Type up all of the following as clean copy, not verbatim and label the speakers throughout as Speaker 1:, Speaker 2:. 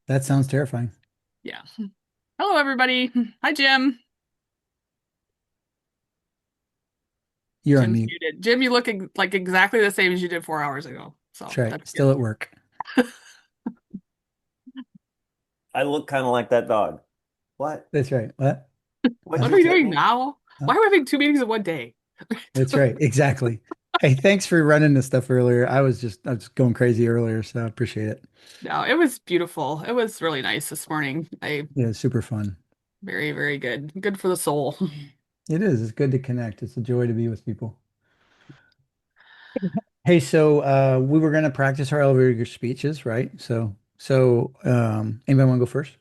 Speaker 1: That sounds terrifying.
Speaker 2: Yeah. Hello, everybody. Hi, Jim.
Speaker 1: You're on
Speaker 2: Jim's
Speaker 1: mute.
Speaker 2: muted. Jim, you look like exactly the same as you did 4 hours ago.
Speaker 1: That's
Speaker 2: So
Speaker 1: right.
Speaker 2: that's
Speaker 1: Still
Speaker 2: good.
Speaker 1: at work.
Speaker 3: I look kind of like that dog. What?
Speaker 1: That's right. What?
Speaker 3: What'd
Speaker 2: What
Speaker 1: Huh?
Speaker 2: are
Speaker 3: you
Speaker 2: we
Speaker 3: say?
Speaker 2: doing now?
Speaker 1: Huh?
Speaker 2: Why are we having two meetings in one day?
Speaker 1: That's right. Exactly. Hey, thanks for running this stuff earlier. I was going crazy earlier, so I appreciate it.
Speaker 2: No, it was beautiful. It was really nice this morning.
Speaker 1: Yeah, it's super fun.
Speaker 2: Very, very good. Good for the soul.
Speaker 1: It is. It's good to connect. It's a joy to be with people. Hey, so we were gonna practice our elevator speeches, right? So anybody want to go first?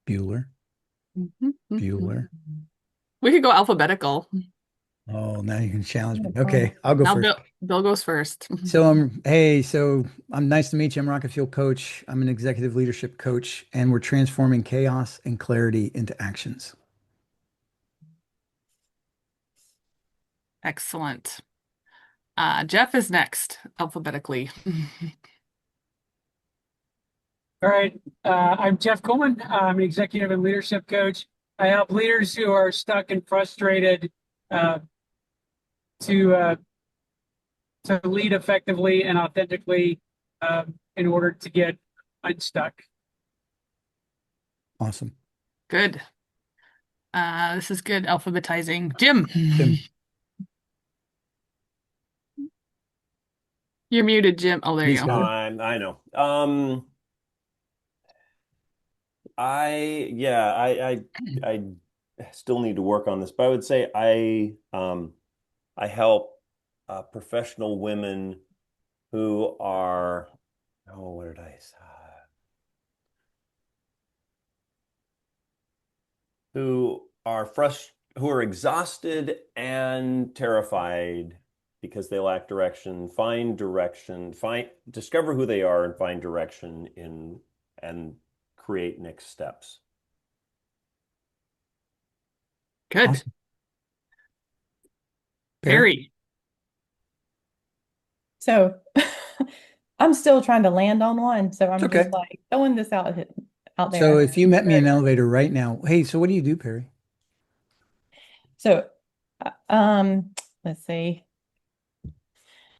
Speaker 1: Bueller. Bueller.
Speaker 2: We could go alphabetical.
Speaker 1: Oh, now you can challenge me. Okay, I'll go
Speaker 2: Now
Speaker 1: first.
Speaker 2: Bill goes first.
Speaker 1: I'm nice to meet you. I'm Rocket Fuel Coach. I'm an executive leadership coach, and we're transforming chaos and clarity into actions.
Speaker 2: Excellent. Jeff is next, alphabetically.
Speaker 4: All right. I'm Jeff Coleman. I'm an executive and leadership coach. I help leaders who are stuck and frustrated uh, to to lead effectively and authentically in order to get unstuck.
Speaker 1: Awesome.
Speaker 2: Good. This is good alphabetizing. Jim,
Speaker 1: Jim,
Speaker 2: you're muted, Jim. Oh, there you
Speaker 1: he's
Speaker 2: go.
Speaker 1: got it.
Speaker 3: I know. I still need to work on this, but I would say I help professional women who are what did I say? Who are exhausted and terrified because they lack direction, find direction, find discover who they are and find direction in and create next steps.
Speaker 2: Good.
Speaker 1: Awesome. Perry?
Speaker 2: Perry.
Speaker 5: So I'm still trying to land on one. So
Speaker 1: It's
Speaker 5: I'm just
Speaker 1: okay.
Speaker 5: like throwing this out
Speaker 1: So
Speaker 5: there.
Speaker 1: if you met me in
Speaker 5: Right.
Speaker 1: an elevator right now, hey, so what do you do, Perry?
Speaker 5: So let's see.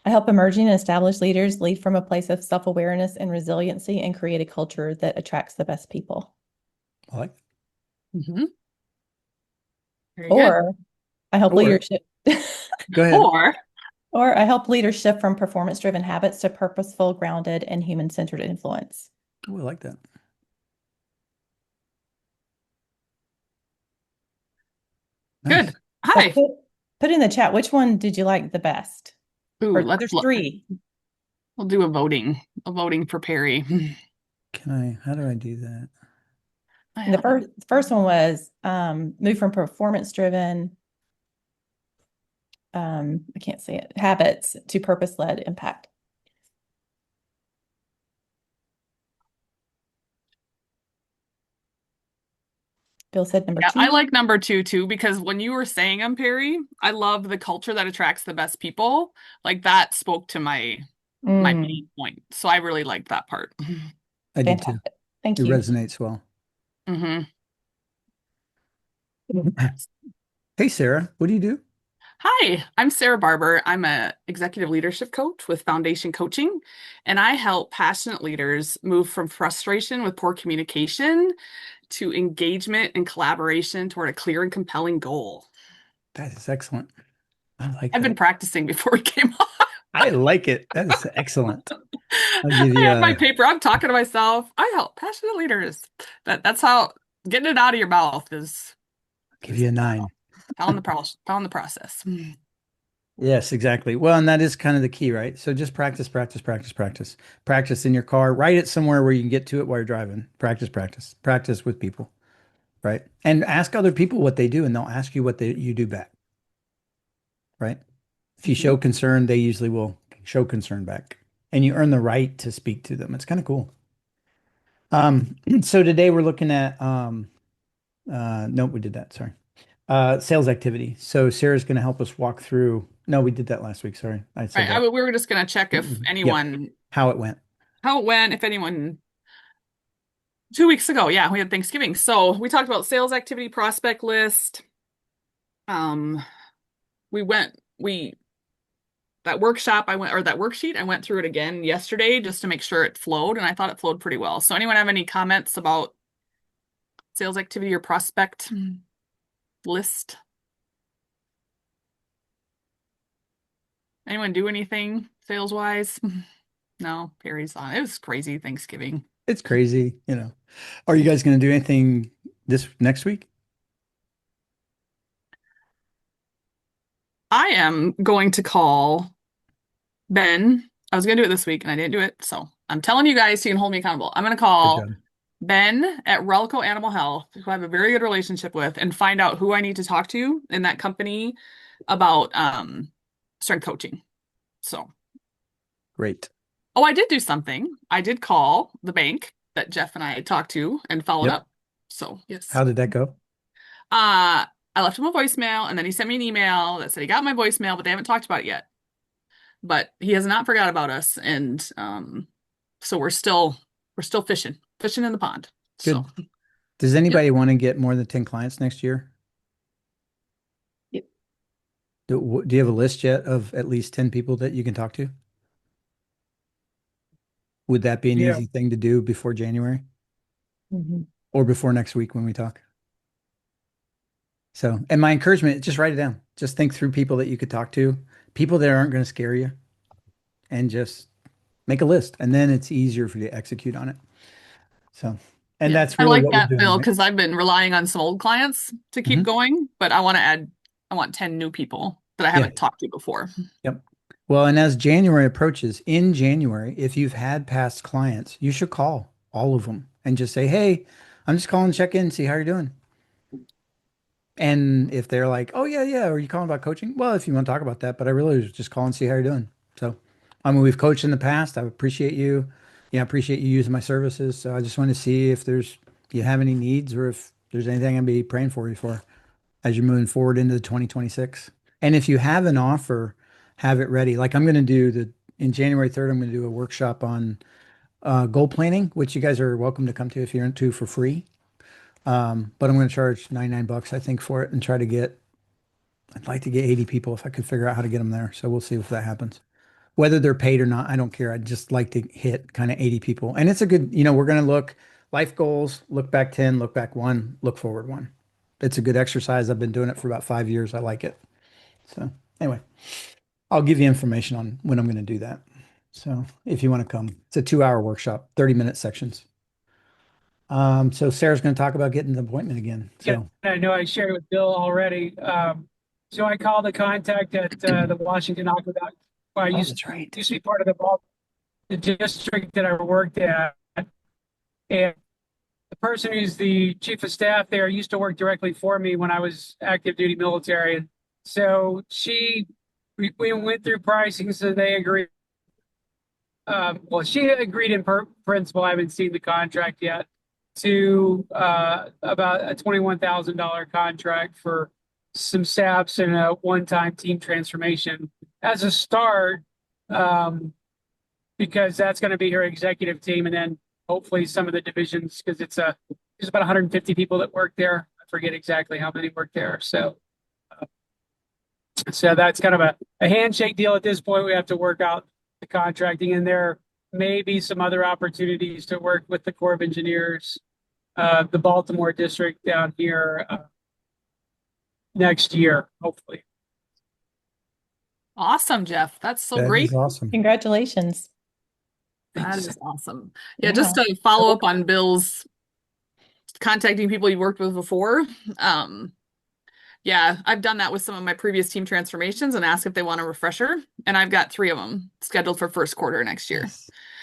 Speaker 5: I help emerging and established leaders lead from a place of self-awareness and resiliency and create a culture that attracts the best people.
Speaker 1: I like
Speaker 2: Hmm. Very good.
Speaker 5: Or I help
Speaker 1: or
Speaker 5: leadership
Speaker 1: go ahead.
Speaker 2: Or
Speaker 5: or I help leaders shift from performance-driven habits to purposeful, grounded, and human-centered influence.
Speaker 1: Oh, I like that.
Speaker 2: good.
Speaker 1: Nice.
Speaker 5: So
Speaker 2: Hi.
Speaker 5: put in the chat, which one did you like the best?
Speaker 2: Ooh,
Speaker 5: Or
Speaker 2: let's
Speaker 5: there's
Speaker 2: look.
Speaker 5: three.
Speaker 2: We'll do a voting. A voting for Perry.
Speaker 1: How do I do that?
Speaker 2: I
Speaker 5: And the
Speaker 2: have it.
Speaker 5: first one was move from performance driven, I can't say it, habits to purpose led impact. Bill said number
Speaker 2: Yeah, I
Speaker 5: two.
Speaker 2: like number two too, because when you were saying them, Perry, I love the culture that attracts the best people. Like that spoke to my
Speaker 5: Mm,
Speaker 2: main point. So I really liked that part.
Speaker 1: I did too.
Speaker 5: fantastic. Thank
Speaker 1: It
Speaker 5: you.
Speaker 1: resonates well.
Speaker 2: Hmm.
Speaker 1: Hey, Sarah, what do you do?
Speaker 2: Hi, I'm Sarah Barber. I'm a executive leadership coach with Foundation Coaching, and I help passionate leaders move from frustration with poor communication to engagement and collaboration toward a clear and compelling goal.
Speaker 1: That is excellent. I like
Speaker 2: I've been
Speaker 1: that.
Speaker 2: practicing before we came on.
Speaker 1: I like it. That is excellent. I'll give
Speaker 2: I
Speaker 1: you
Speaker 2: have my
Speaker 1: a
Speaker 2: paper. I'm talking to myself. I help passionate leaders. That's how getting it out of your mouth
Speaker 1: give
Speaker 2: is
Speaker 1: you a 9.
Speaker 2: found the process.
Speaker 1: Yes, exactly. Well, and that is kind of the key, right? So just practice, practice, practice, practice. Practice in your car. Write it somewhere where you can get to it while you're driving. Practice, practice. Practice with people, right? And ask other people what they do, and they'll ask you what you do back, right? If you
Speaker 2: Mhm.
Speaker 1: show concern, they usually will show concern back. And you earn the right to speak to them. It's kind of cool. So today we're looking at nope, we did that. Sorry. Sales activity. So Sarah's going to help us walk through No, we did that last week. Sorry. I said
Speaker 2: Right.
Speaker 1: that.
Speaker 2: We were just going to check if
Speaker 1: Yep.
Speaker 2: anyone,
Speaker 1: How it went.
Speaker 2: how it went, if anyone, 2 weeks ago. Yeah, we had Thanksgiving. So we talked about sales activity prospect list. Um, that workshop or that worksheet, I went through it again yesterday just to make sure it flowed, and I thought it flowed pretty well. So anyone have any comments about sales activity or prospect list? Anyone do anything sales wise? No, Perry's on. It was crazy Thanksgiving.
Speaker 1: It's crazy, Are you guys going to do anything this next week?
Speaker 2: I am going to call Ben. I was going to do it this week and I didn't do it. So I'm telling you guys so you can hold me accountable. I'm going to
Speaker 1: Good
Speaker 2: call
Speaker 1: job.
Speaker 2: Ben at Relco Animal Health, who I have a very good relationship with, and find out who I need to talk to in that company about strength coaching. So,
Speaker 1: Great.
Speaker 2: oh, I did do something. I did call the bank that Jeff and I talked to and followed
Speaker 1: Yep.
Speaker 2: up. So, yes.
Speaker 1: How did that go?
Speaker 2: I left him a voicemail and then he sent me an email that said he got my voicemail, but they haven't talked about it yet. But he has not forgot about us, and so we're still fishing in the pond.
Speaker 1: Good.
Speaker 2: So
Speaker 1: Does anybody want to get more than 10 clients next year?
Speaker 5: Yep.
Speaker 1: Do you have a list yet of at least 10 people that you can talk to? Would that be an
Speaker 4: Yeah.
Speaker 1: easy thing to do before January
Speaker 5: Mhm.
Speaker 1: or before next week when we talk? So, and my encouragement, just write it down. Just think through people that you could talk to, people that aren't going to scare you, and just make a list. And then it's easier for you to execute on it. So, and
Speaker 2: yeah.
Speaker 1: that's
Speaker 2: I
Speaker 1: really
Speaker 2: like
Speaker 1: what we're
Speaker 2: that,
Speaker 1: doing,
Speaker 2: Bill,
Speaker 1: right?
Speaker 2: because I've been relying on some old clients to keep
Speaker 1: Mhm.
Speaker 2: going, but I want 10 new people that I
Speaker 1: Yeah.
Speaker 2: haven't talked to before.
Speaker 1: Yep. Well, and as January approaches, in January, if you've had past clients, you should call all of them and just say, "Hey, I'm just calling to check in, see how you're doing." And if they're like, "Oh yeah, yeah," are you calling about coaching? Well, if you want to talk about that, but I really was just calling and see how you're doing. So, I mean, we've coached in the past. I appreciate you. Yeah, I appreciate you using my services. So I just want to see if you have any needs or if there's anything I'd be praying for you for as you're moving forward into the 2026. And if you have an offer, have it ready. Like I'm going to do in January 3rd, I'm going to do a workshop on goal planning, which you guys are welcome to come to if you're into for free. But I'm going to charge $99, I think, for it and I'd like to get 80 people if I could figure out how to get them there. So we'll see if that happens. Whether they're paid or not, I don't care. I'd just like to hit kind of 80 people. And it's a good, we're going to look life goals, look back 10, look back one, look forward one. It's a good exercise. I've been doing it for about 5 years. I like it. So anyway, I'll give you information on when I'm going to do that. So if you want to come, it's a 2-hour workshop, 30-minute sections. So Sarah's going to talk about getting the appointment again.
Speaker 4: Yeah,
Speaker 1: So
Speaker 4: I know I shared it with Bill already. So I called the contact at the Washington Aqueduct. I used
Speaker 1: that's right.
Speaker 4: to be part of the district that I worked at, and the person who's the chief of staff there used to work directly for me when I was active duty military. And so we went through pricing, so they agreed. Well, she agreed in principle. I haven't seen the contract yet to about a $21,000 contract for some SAPs and a one-time team transformation as a start, because that's going to be her executive team, and then hopefully some of the divisions, because there's about 150 people that work there. I forget exactly how many work there. So that's kind of a handshake deal at this point. We have to work out the contracting, and there may be some other opportunities to work with the Corps of Engineers, the Baltimore district down here next year, hopefully.
Speaker 2: Awesome, Jeff. That's so
Speaker 1: That
Speaker 2: great.
Speaker 1: is awesome.
Speaker 5: Congratulations.
Speaker 2: That
Speaker 4: Thanks.
Speaker 2: is awesome. Yeah, just
Speaker 5: Yeah.
Speaker 2: to follow up on Bill's contacting people you worked with before. Yeah, I've done that with some of my previous team transformations and asked if they want a refresher. And I've got 3 of them scheduled for first quarter next year.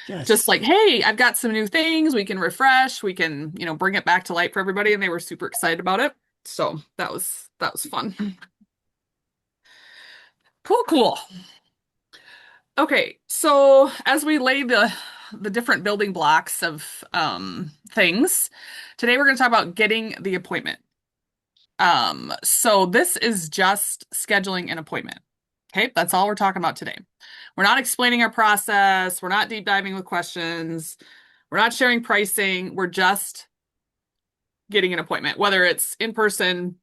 Speaker 1: Yes.
Speaker 2: Just like, hey, I've got some new things. We can refresh. We can, bring it back to light for everybody. And they were super excited about it. So that was fun. Cool. Okay, so as we lay the different building blocks of things, today we're going to talk about getting the appointment. So this is just scheduling an appointment. Okay, that's all we're talking about today. We're not explaining our process. We're not deep diving with questions. We're not sharing pricing. We're just getting an appointment, whether it's in person,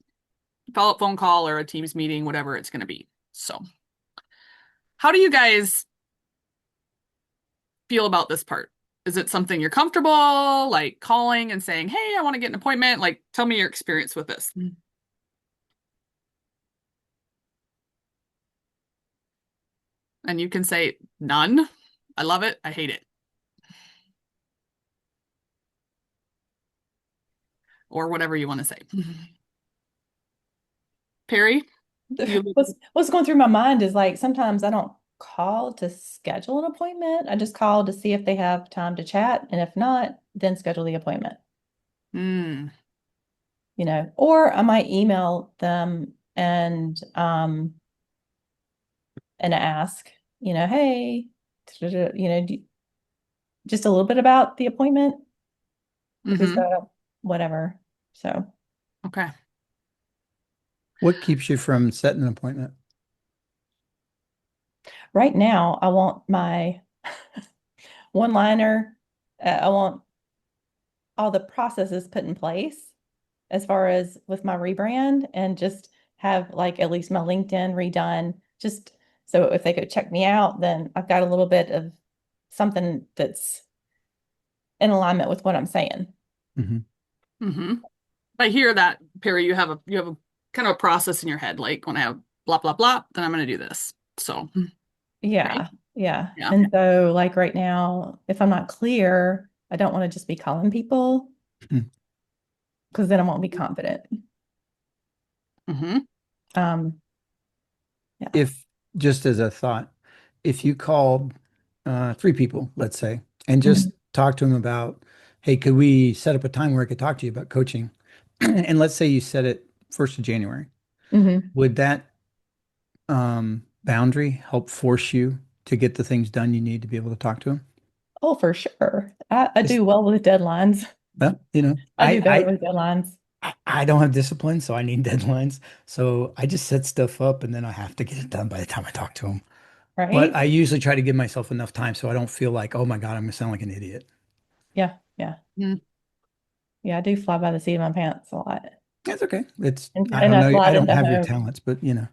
Speaker 2: follow-up phone call, or a Teams meeting, whatever it's going to be. So, how do you guys feel about this part? Is it something you're comfortable, like calling and saying, hey, I want to get an appointment? Like, tell me your experience with this. And you can say none. I love it. I hate it. Or whatever you want to say. Perry, you
Speaker 5: What's going through my mind is like sometimes I don't call to schedule an appointment. I just call to see if they have time to chat, and if not, then schedule the appointment.
Speaker 2: Mm,
Speaker 5: You know, or I might email them and ask, you know, hey, you know, just a little bit about the appointment because
Speaker 2: mhm.
Speaker 5: whatever. So
Speaker 2: Okay.
Speaker 1: What keeps you from setting an appointment?
Speaker 5: right now, I want my one-liner. I want all the processes put in place as far as with my rebrand, and just have like at least my LinkedIn redone, just so if they go check me out, then I've got a little bit of something that's in alignment with what I'm saying.
Speaker 2: Mm-hmm. I hear that, Perry, you have a kind of a process in your head, like when I have blah blah blah, then I'm gonna do this. So, right?
Speaker 5: Yeah. Yeah.
Speaker 2: Yeah.
Speaker 5: And so like right now, if I'm not clear, I don't want to just be calling people
Speaker 1: Mhm.
Speaker 5: because then I won't be confident.
Speaker 2: Mm-hmm.
Speaker 5: Um, yeah.
Speaker 1: If just as a thought, if you called three people, let's say, and just talk to them about, hey, could we set up a time where I could talk to you about coaching? And let's say you set it 1st of January.
Speaker 5: Mhm.
Speaker 1: Would that boundary help force you to get the things done you need to be able to talk to them?
Speaker 5: Oh, for sure. I
Speaker 1: Just,
Speaker 5: do well with deadlines.
Speaker 1: well, you know,
Speaker 5: I do better with deadlines.
Speaker 1: I don't have discipline, so I need deadlines. So I just set stuff up and then I have to get it done by the time I talk to them. But
Speaker 5: Right?
Speaker 1: I usually try to give myself enough time so I don't feel like, oh my God, I'm gonna sound like an idiot.
Speaker 5: Yeah. Yeah.
Speaker 2: Mm.
Speaker 5: Yeah. I do fly by the seat of my pants a lot.
Speaker 1: That's okay. It's I
Speaker 5: And
Speaker 1: don't
Speaker 5: I
Speaker 1: know. I
Speaker 5: slide
Speaker 1: don't
Speaker 5: into
Speaker 1: have your
Speaker 5: home.
Speaker 1: talents, but
Speaker 5: Yeah.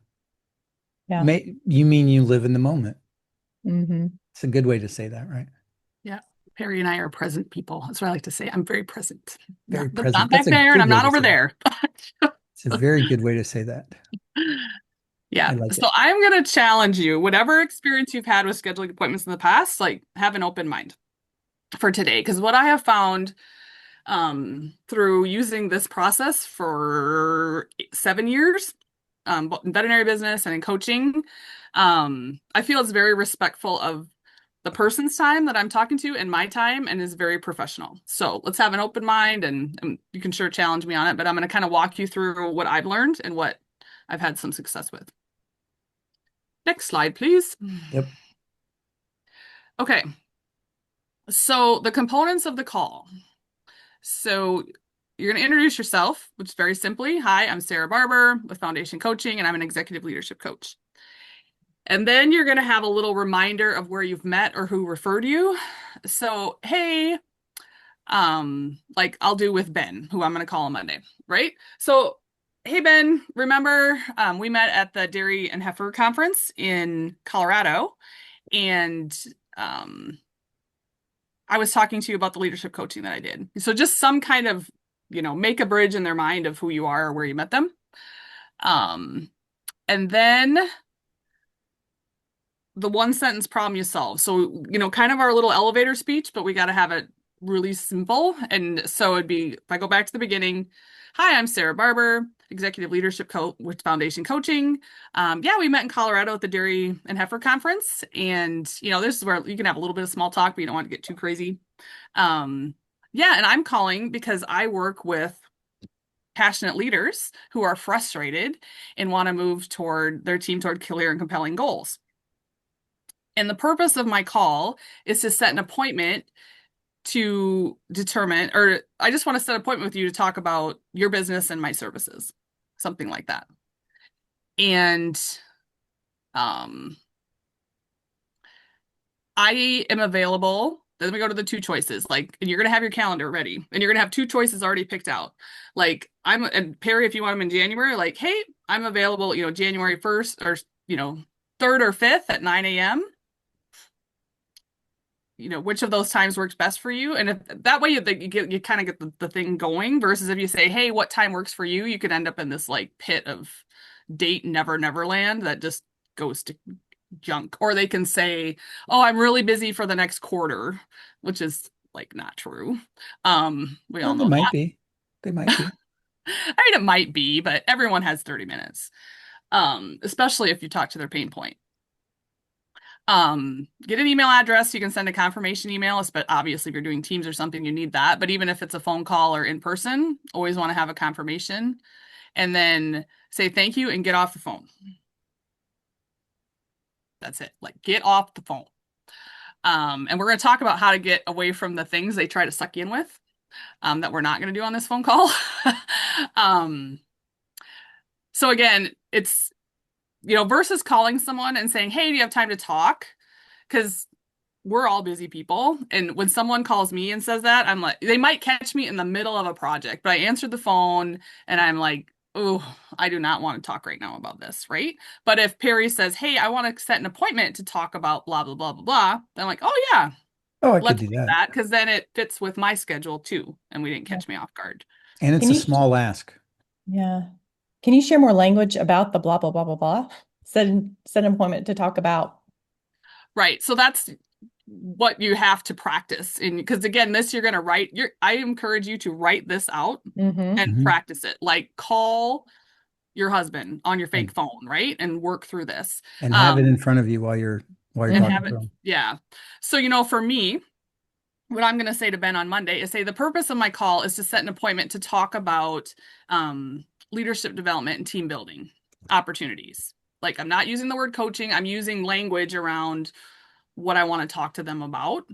Speaker 1: you mean you live in the moment.
Speaker 5: Mm-hmm.
Speaker 1: It's a good way to say that, right?
Speaker 2: Yeah. Perry and I are present people. That's what I like to say. I'm very present.
Speaker 1: Very
Speaker 2: Not, but not
Speaker 1: present. That's
Speaker 2: back
Speaker 1: a
Speaker 2: there, and
Speaker 1: good
Speaker 2: I'm
Speaker 1: way
Speaker 2: not
Speaker 1: to
Speaker 2: over
Speaker 1: say that.
Speaker 2: there.
Speaker 1: It's a very good way to say that.
Speaker 2: Yeah.
Speaker 1: I like
Speaker 2: So
Speaker 1: it.
Speaker 2: I'm going to challenge you, whatever experience you've had with scheduling appointments in the past, like have an open mind for today. Because what I have found through using this process for 7 years, both in veterinary business and in coaching, I feel it's very respectful of the person's time that I'm talking to and my time, and is very professional. So let's have an open mind, and you can sure challenge me on it, but I'm going to kind of walk you through what I've learned and what I've had some success with. Next slide, please.
Speaker 1: Yep.
Speaker 2: Okay. So the components of the call. So you're going to introduce yourself, which is very simply, hi, I'm Sarah Barber with Foundation Coaching, and I'm an executive leadership coach. And then you're going to have a little reminder of where you've met or who referred you. So, hey, like I'll do with Ben, who I'm going to call on Monday, right? So, hey, Ben, remember we met at the Dairy and Heifer Conference in Colorado, and I was talking to you about the leadership coaching that I did. So just some kind of, make a bridge in their mind of who you are or where you met them. And then the one sentence problem you solve. So, kind of our little elevator speech, but we got to have it really simple. And so it'd be, if I go back to the beginning, hi, I'm Sarah Barber, executive leadership coach with Foundation Coaching. Yeah, we met in Colorado at the Dairy and Heifer Conference. And, this is where you can have a little bit of small talk, but you don't want to get too crazy. Yeah, and I'm calling because I work with passionate leaders who are frustrated and want to move toward their team toward clear and compelling goals. And the purpose of my call is to set an appointment to determine, or I just want to set an appointment with you to talk about your business and my services, something like that. And Um, I am available. Then we go to the two choices. Like, and you're gonna have your calendar ready, and you're gonna have two choices already picked out. Like, and Perry, if you want them in January, like, hey, I'm available, January 1st or 3rd or 5th at 9 a.m. Which of those times works best for you, and if that way you kind of get the thing going. Versus if you say, hey, what time works for you, you could end up in this like pit of date never land that just goes to junk. Or they can say, oh, I'm really busy for the next quarter, which is like not true. We all
Speaker 1: Well, they
Speaker 2: know
Speaker 1: might
Speaker 2: that.
Speaker 1: be. They might be.
Speaker 2: I mean, it might be, but everyone has 30 minutes. Especially if you talk to their pain point. Get an email address. You can send a confirmation email, but obviously if you're doing Teams or something, you need that. But even if it's a phone call or in person, always want to have a confirmation, and then say thank you and get off the phone. That's it. Like, get off the phone. And we're going to talk about how to get away from the things they try to suck you in with, that we're not going to do on this phone call. um, so again, it's, versus calling someone and saying, hey, do you have time to talk? Because we're all busy people. And when someone calls me and says that, I'm like, they might catch me in the middle of a project, but I answered the phone and I'm like, oh, I do not want to talk right now about this, right? But if Perry says, hey, I want to set an appointment to talk about blah, blah, blah, blah, blah, then I'm like, oh, yeah,
Speaker 1: Oh, I could
Speaker 2: let's
Speaker 1: do
Speaker 2: do
Speaker 1: that.
Speaker 2: that, because then it fits with my schedule too. And we didn't catch me off guard.
Speaker 1: And it's
Speaker 5: Can
Speaker 1: a
Speaker 5: you,
Speaker 1: small ask.
Speaker 5: yeah. Can you share more language about the blah, blah, blah, blah, blah? Set an appointment to talk about.
Speaker 2: Right. So that's what you have to practice. And because again, this you're going to write, I encourage you to write this out
Speaker 5: Mm-hmm.
Speaker 2: and
Speaker 1: Mhm.
Speaker 2: practice it. Like, call your husband on your fake
Speaker 1: And,
Speaker 2: phone, right? And work through this.
Speaker 1: and have it in front of you while you're
Speaker 2: And
Speaker 1: talking
Speaker 2: have
Speaker 1: to
Speaker 2: it,
Speaker 1: them.
Speaker 2: yeah. So, for me, what I'm going to say to Ben on Monday is say the purpose of my call is to set an appointment to talk about leadership development and team building opportunities. Like, I'm not using the word coaching, I'm using language around what I want to talk to them about.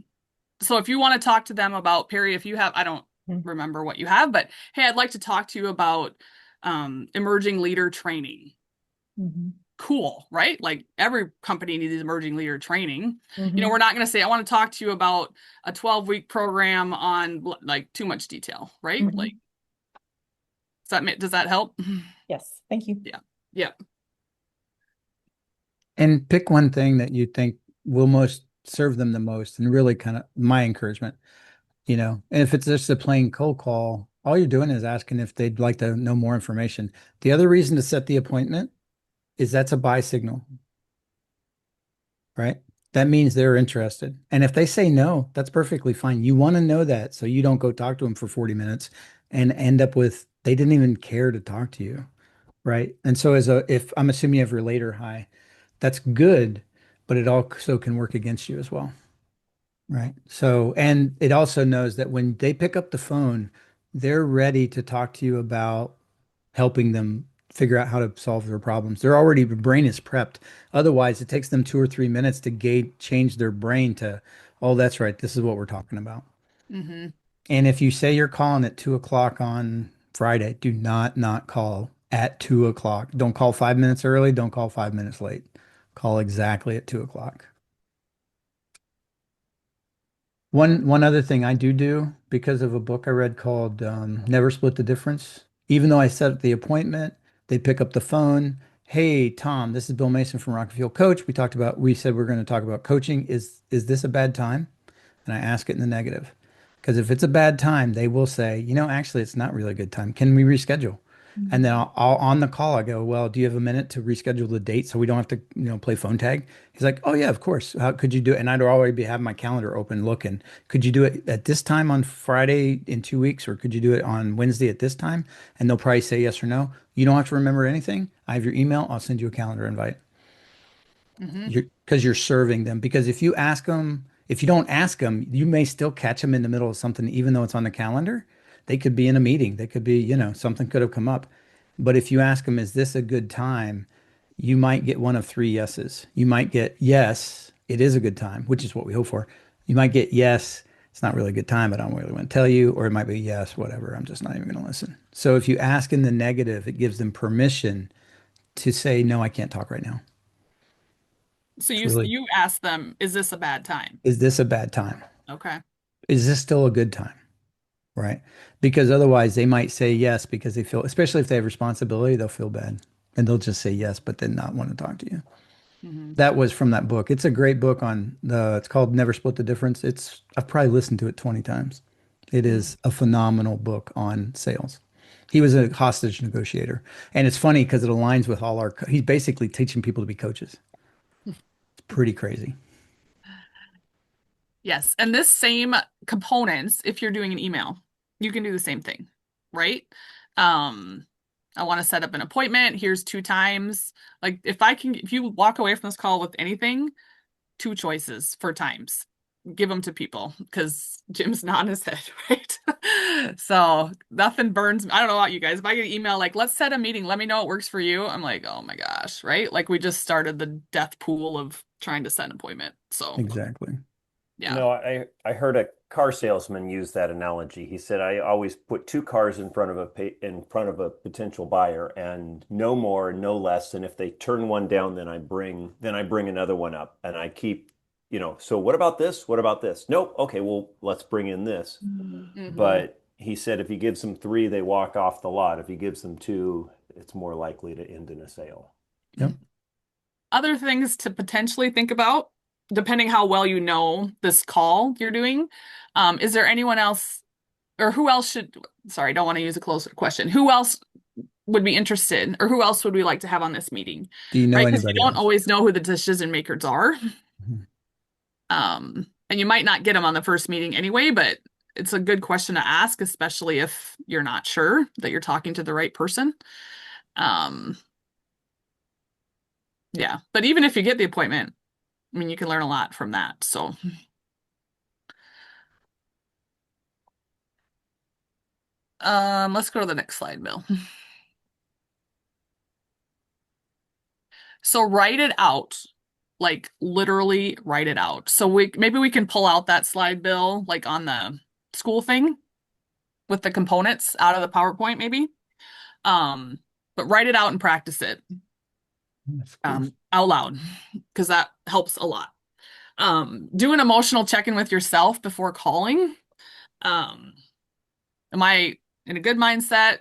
Speaker 2: So if you want to talk to them about, Perry, if you have, I don't remember what you have, but hey, I'd like to talk to you about emerging leader training.
Speaker 5: Mm-hmm.
Speaker 2: Cool, right? Like, every company needs emerging leader training.
Speaker 5: Mm-hmm.
Speaker 2: We're not going to say, I want to talk to you about a 12-week program on like too much detail, right?
Speaker 5: Mhm.
Speaker 2: Like, does that help?
Speaker 5: Yes, thank you.
Speaker 2: Yeah.
Speaker 1: And pick one thing that you think will most serve them the most, and really kind of my encouragement, And if it's just a plain cold call, all you're doing is asking if they'd like to know more information. The other reason to set the appointment is that's a buy signal, right? That means they're interested. And if they say no, that's perfectly fine. You want to know that so you don't go talk to them for 40 minutes and end up with they didn't even care to talk to you, right? And so if I'm assuming you have relator high, that's good, but it also can work against you as well. Right. So, and it also knows that when they pick up the phone, they're ready to talk to you about helping them figure out how to solve their problems. The brain is prepped. Otherwise, it takes them 2 or 3 minutes to change their brain to, oh, that's right. This is what we're talking about.
Speaker 2: Mm-hmm.
Speaker 1: And if you say you're calling at 2 o'clock on Friday, do not call at 2 o'clock. Don't call 5 minutes early. Don't call 5 minutes late. Call exactly at 2 o'clock. One other thing I do because of a book I read called Never Split the Difference. Even though I set the appointment, they pick up the phone. Hey, Tom, this is Bill Mason from Rockfield Coach. We said we're going to talk about coaching. Is this a bad time? And I ask it in the negative. Because if it's a bad time, they will say, actually, it's not really a good time. Can we reschedule? And then I'll on the call, I go, well, do you have a minute to reschedule the date so we don't have to, play phone tag? He's like, oh yeah, of course. How could you do it? And I'd already have my calendar open looking. Could you do it at this time on Friday in 2 weeks, or could you do it on Wednesday at this time? And they'll probably say yes or no. You don't have to remember anything. I have your email. I'll send you a calendar invite.
Speaker 2: Mm-hmm.
Speaker 1: Because you're serving them. Because if you don't ask them, you may still catch them in the middle of something, even though it's on the calendar. They could be in a meeting. They could be, something could have come up. But if you ask them, is this a good time? You might get one of three yeses. You might get yes, it is a good time, which is what we hope for. You might get yes, it's not really a good time, but I don't really want to tell you. Or it might be yes, whatever. I'm just not even going to listen. So if you ask in the negative, it gives them permission to say, no, I can't talk right now.
Speaker 2: So
Speaker 1: Truly.
Speaker 2: you ask them, is this a bad time?
Speaker 1: Is this a bad time?
Speaker 2: Okay.
Speaker 1: Is this still a good time? Right? Because otherwise they might say yes because they feel, especially if they have responsibility, they'll feel bad and they'll just say yes, but then not want to talk to you.
Speaker 2: Hmm.
Speaker 1: That was from that book. It's a great book it's called Never Split the Difference. I've probably listened to it 20 times. It is a phenomenal book on sales. He was a hostage negotiator. And it's funny because it aligns with he's basically teaching people to be coaches. It's pretty crazy.
Speaker 2: Yes. And this same components, if you're doing an email, you can do the same thing, right? Um, I want to set up an appointment. Here's 2 times. Like if you walk away from this call with anything, 2 choices for times. Give them to people because Jim's nodding his head, right? So nothing burns me. I don't know about you guys. If I get an email like, let's set a meeting, let me know it works for you. I'm like, oh my gosh, right? Like we just started the death pool of trying to set an appointment. So
Speaker 1: Exactly.
Speaker 2: yeah.
Speaker 3: I heard a car salesman use that analogy. He said, I always put 2 cars in front of a potential buyer, and no more, no less. And if they turn one down, then I bring another one up, and I keep, so what about this? What about this? Nope. Okay, well, let's bring in this.
Speaker 2: Mhm.
Speaker 3: But he said if he gives them 3, they walk off the lot. If he gives them 2, it's more likely to end in a sale.
Speaker 1: Yep.
Speaker 2: Other things to potentially think about, depending how well you know this call you're doing. Is there anyone else or who else sorry, I don't want to use a close question. Who else would be interested or who else would we like to have on this meeting?
Speaker 1: Do you know
Speaker 2: Right? Because you
Speaker 1: anybody
Speaker 2: don't
Speaker 1: else?
Speaker 2: always know who the decision makers are.
Speaker 1: Mhm.
Speaker 2: And you might not get them on the first meeting anyway, but it's a good question to ask, especially if you're not sure that you're talking to the right person. Um, yeah, but even if you get the appointment, I mean, you can learn a lot from that. So, let's go to the next slide, Bill. So write it out, like literally write it out. So maybe we can pull out that slide, Bill, like on the school thing with the components out of the PowerPoint, maybe. Um, but write it out and practice it out loud because that helps a lot. Do an emotional check-in with yourself before calling. Um, am I in a good mindset?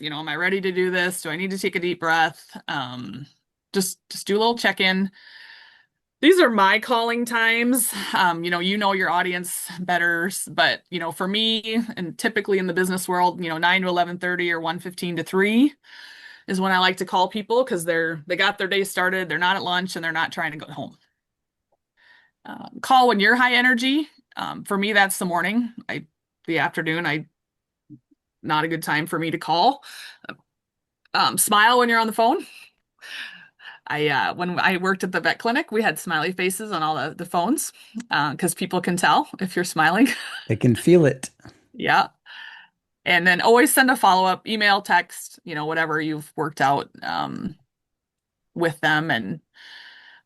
Speaker 2: Am I ready to do this? Do I need to take a deep breath? Just do a little check-in. These are my calling times. You know your audience better, but for me, and typically in the business world, 9 to 11:30 or 1:15 to 3 is when I like to call people because they got their day started, they're not at lunch, and they're not trying to go home. Call when you're high energy. For me, that's the morning. The afternoon, not a good time for me to call. Smile when you're on the phone. When I worked at the vet clinic, we had smiley faces on all the phones because people can tell if you're smiling.
Speaker 1: They can feel it.
Speaker 2: Yeah. And then always send a follow-up email, text, whatever you've worked out with them and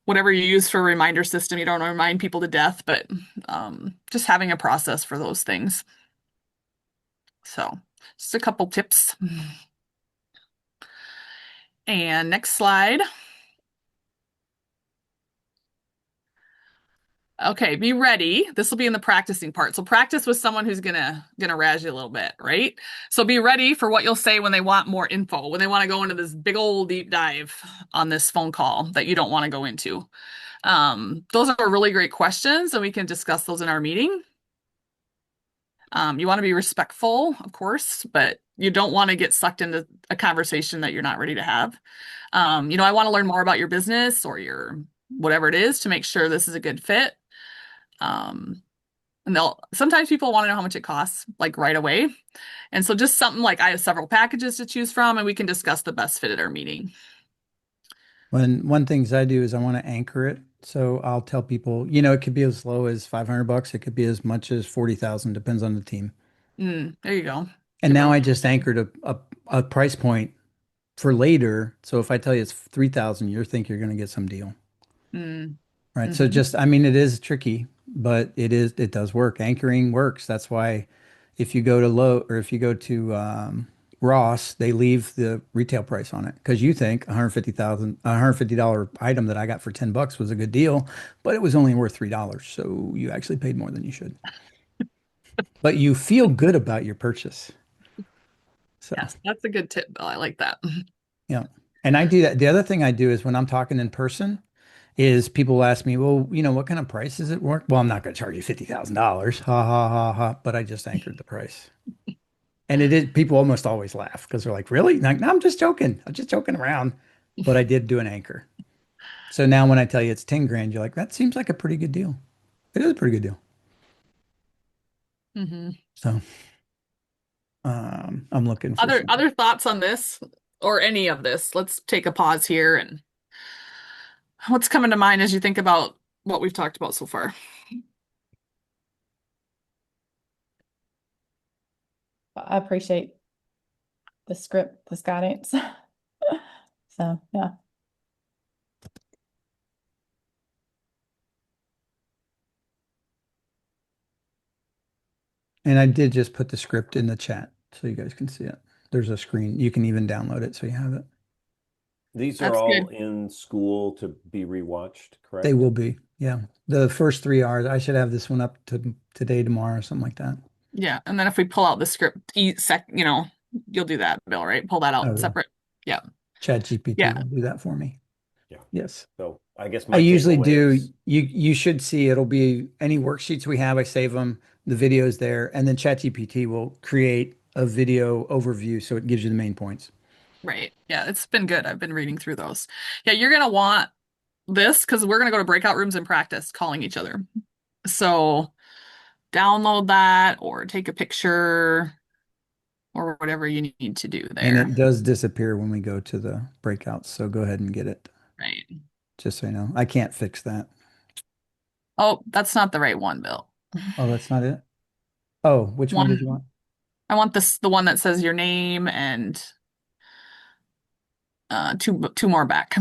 Speaker 2: whatever you use for a reminder system. You don't want to remind people to death, but just having a process for those things. So just a couple tips. And next slide. Okay, be ready. This will be in the practicing part. So practice with someone who's gonna razz you a little bit, right? So be ready for what you'll say when they want more info, when they want to go into this big old deep dive on this phone call that you don't want to go into. Those are really great questions, and we can discuss those in our meeting. You want to be respectful, of course, but you don't want to get sucked into a conversation that you're not ready to have. I want to learn more about your business or your whatever it is to make sure this is a good fit. And sometimes people want to know how much it costs, like right away. And so just something like I have several packages to choose from, and we can discuss the best fit at our meeting.
Speaker 1: One things I do is I want to anchor it. So I'll tell people, it could be as low as $500. It could be as much as 40,000, depends on the team.
Speaker 2: There you go.
Speaker 1: And now I just anchored a price point for later. So if I tell you it's 3,000, you think you're going to get some deal.
Speaker 2: Mm.
Speaker 1: Right. So it is tricky, but it does work. Anchoring works. That's why if you go to Ross, they leave the retail price on it because you think $150 item that I got for $10 was a good deal, but it was only worth $3. So you actually paid more than you should. But you feel good about your purchase. So,
Speaker 2: Yes, that's a good tip, Bill. I like that.
Speaker 1: yeah. And I do that. The other thing I do is when I'm talking in person, is people ask me, well, what kind of price does it work? Well, I'm not going to charge you $50,000. Ha ha ha ha. But I just anchored the price. And it is, people almost always laugh because they're like, really? Like, no, I'm just joking. I'm just joking around. But I did do an anchor. So now when I tell you it's 10 grand, you're like, that seems like a pretty good deal. It is a pretty good deal. So I'm looking for
Speaker 2: Other thoughts on this or any of this? Let's take a pause here and what's coming to mind as you think about what we've talked about so far?
Speaker 5: I appreciate the script, this guidance. So, yeah.
Speaker 1: And I did just put the script in the chat so you guys can see it. There's a screen. You can even download it so you have it.
Speaker 3: These are
Speaker 2: That's
Speaker 3: all
Speaker 2: good.
Speaker 3: in school to be rewatched, correct?
Speaker 1: They will be. Yeah. The first 3 are. I should have this one up to today, tomorrow, or something like that.
Speaker 2: Yeah. And then if we pull out the script, you'll do that, Bill, right? Pull that
Speaker 1: I
Speaker 2: out
Speaker 1: will.
Speaker 2: separate. Yeah.
Speaker 1: ChatGPT
Speaker 2: Yeah.
Speaker 1: will do that for me.
Speaker 3: Yeah.
Speaker 1: Yes.
Speaker 3: So I guess
Speaker 1: I
Speaker 3: my
Speaker 1: usually
Speaker 3: takeaway
Speaker 1: do.
Speaker 3: is-
Speaker 1: You should see it'll be any worksheets we have, I save them, the videos there, and then ChatGPT will create a video overview so it gives you the main points.
Speaker 2: Right. Yeah. It's been good. I've been reading through those. Yeah. You're going to want this because we're going to go to breakout rooms and practice calling each other. So download that or take a picture or whatever you need to do
Speaker 1: And
Speaker 2: there.
Speaker 1: it does disappear when we go to the breakouts, so go ahead and get it.
Speaker 2: Right.
Speaker 1: Just so you know. I can't fix that.
Speaker 2: Oh, that's not the right one, Bill.
Speaker 1: Oh, that's not it? Oh, which one did you want?
Speaker 2: I want the one that says your name and two more back.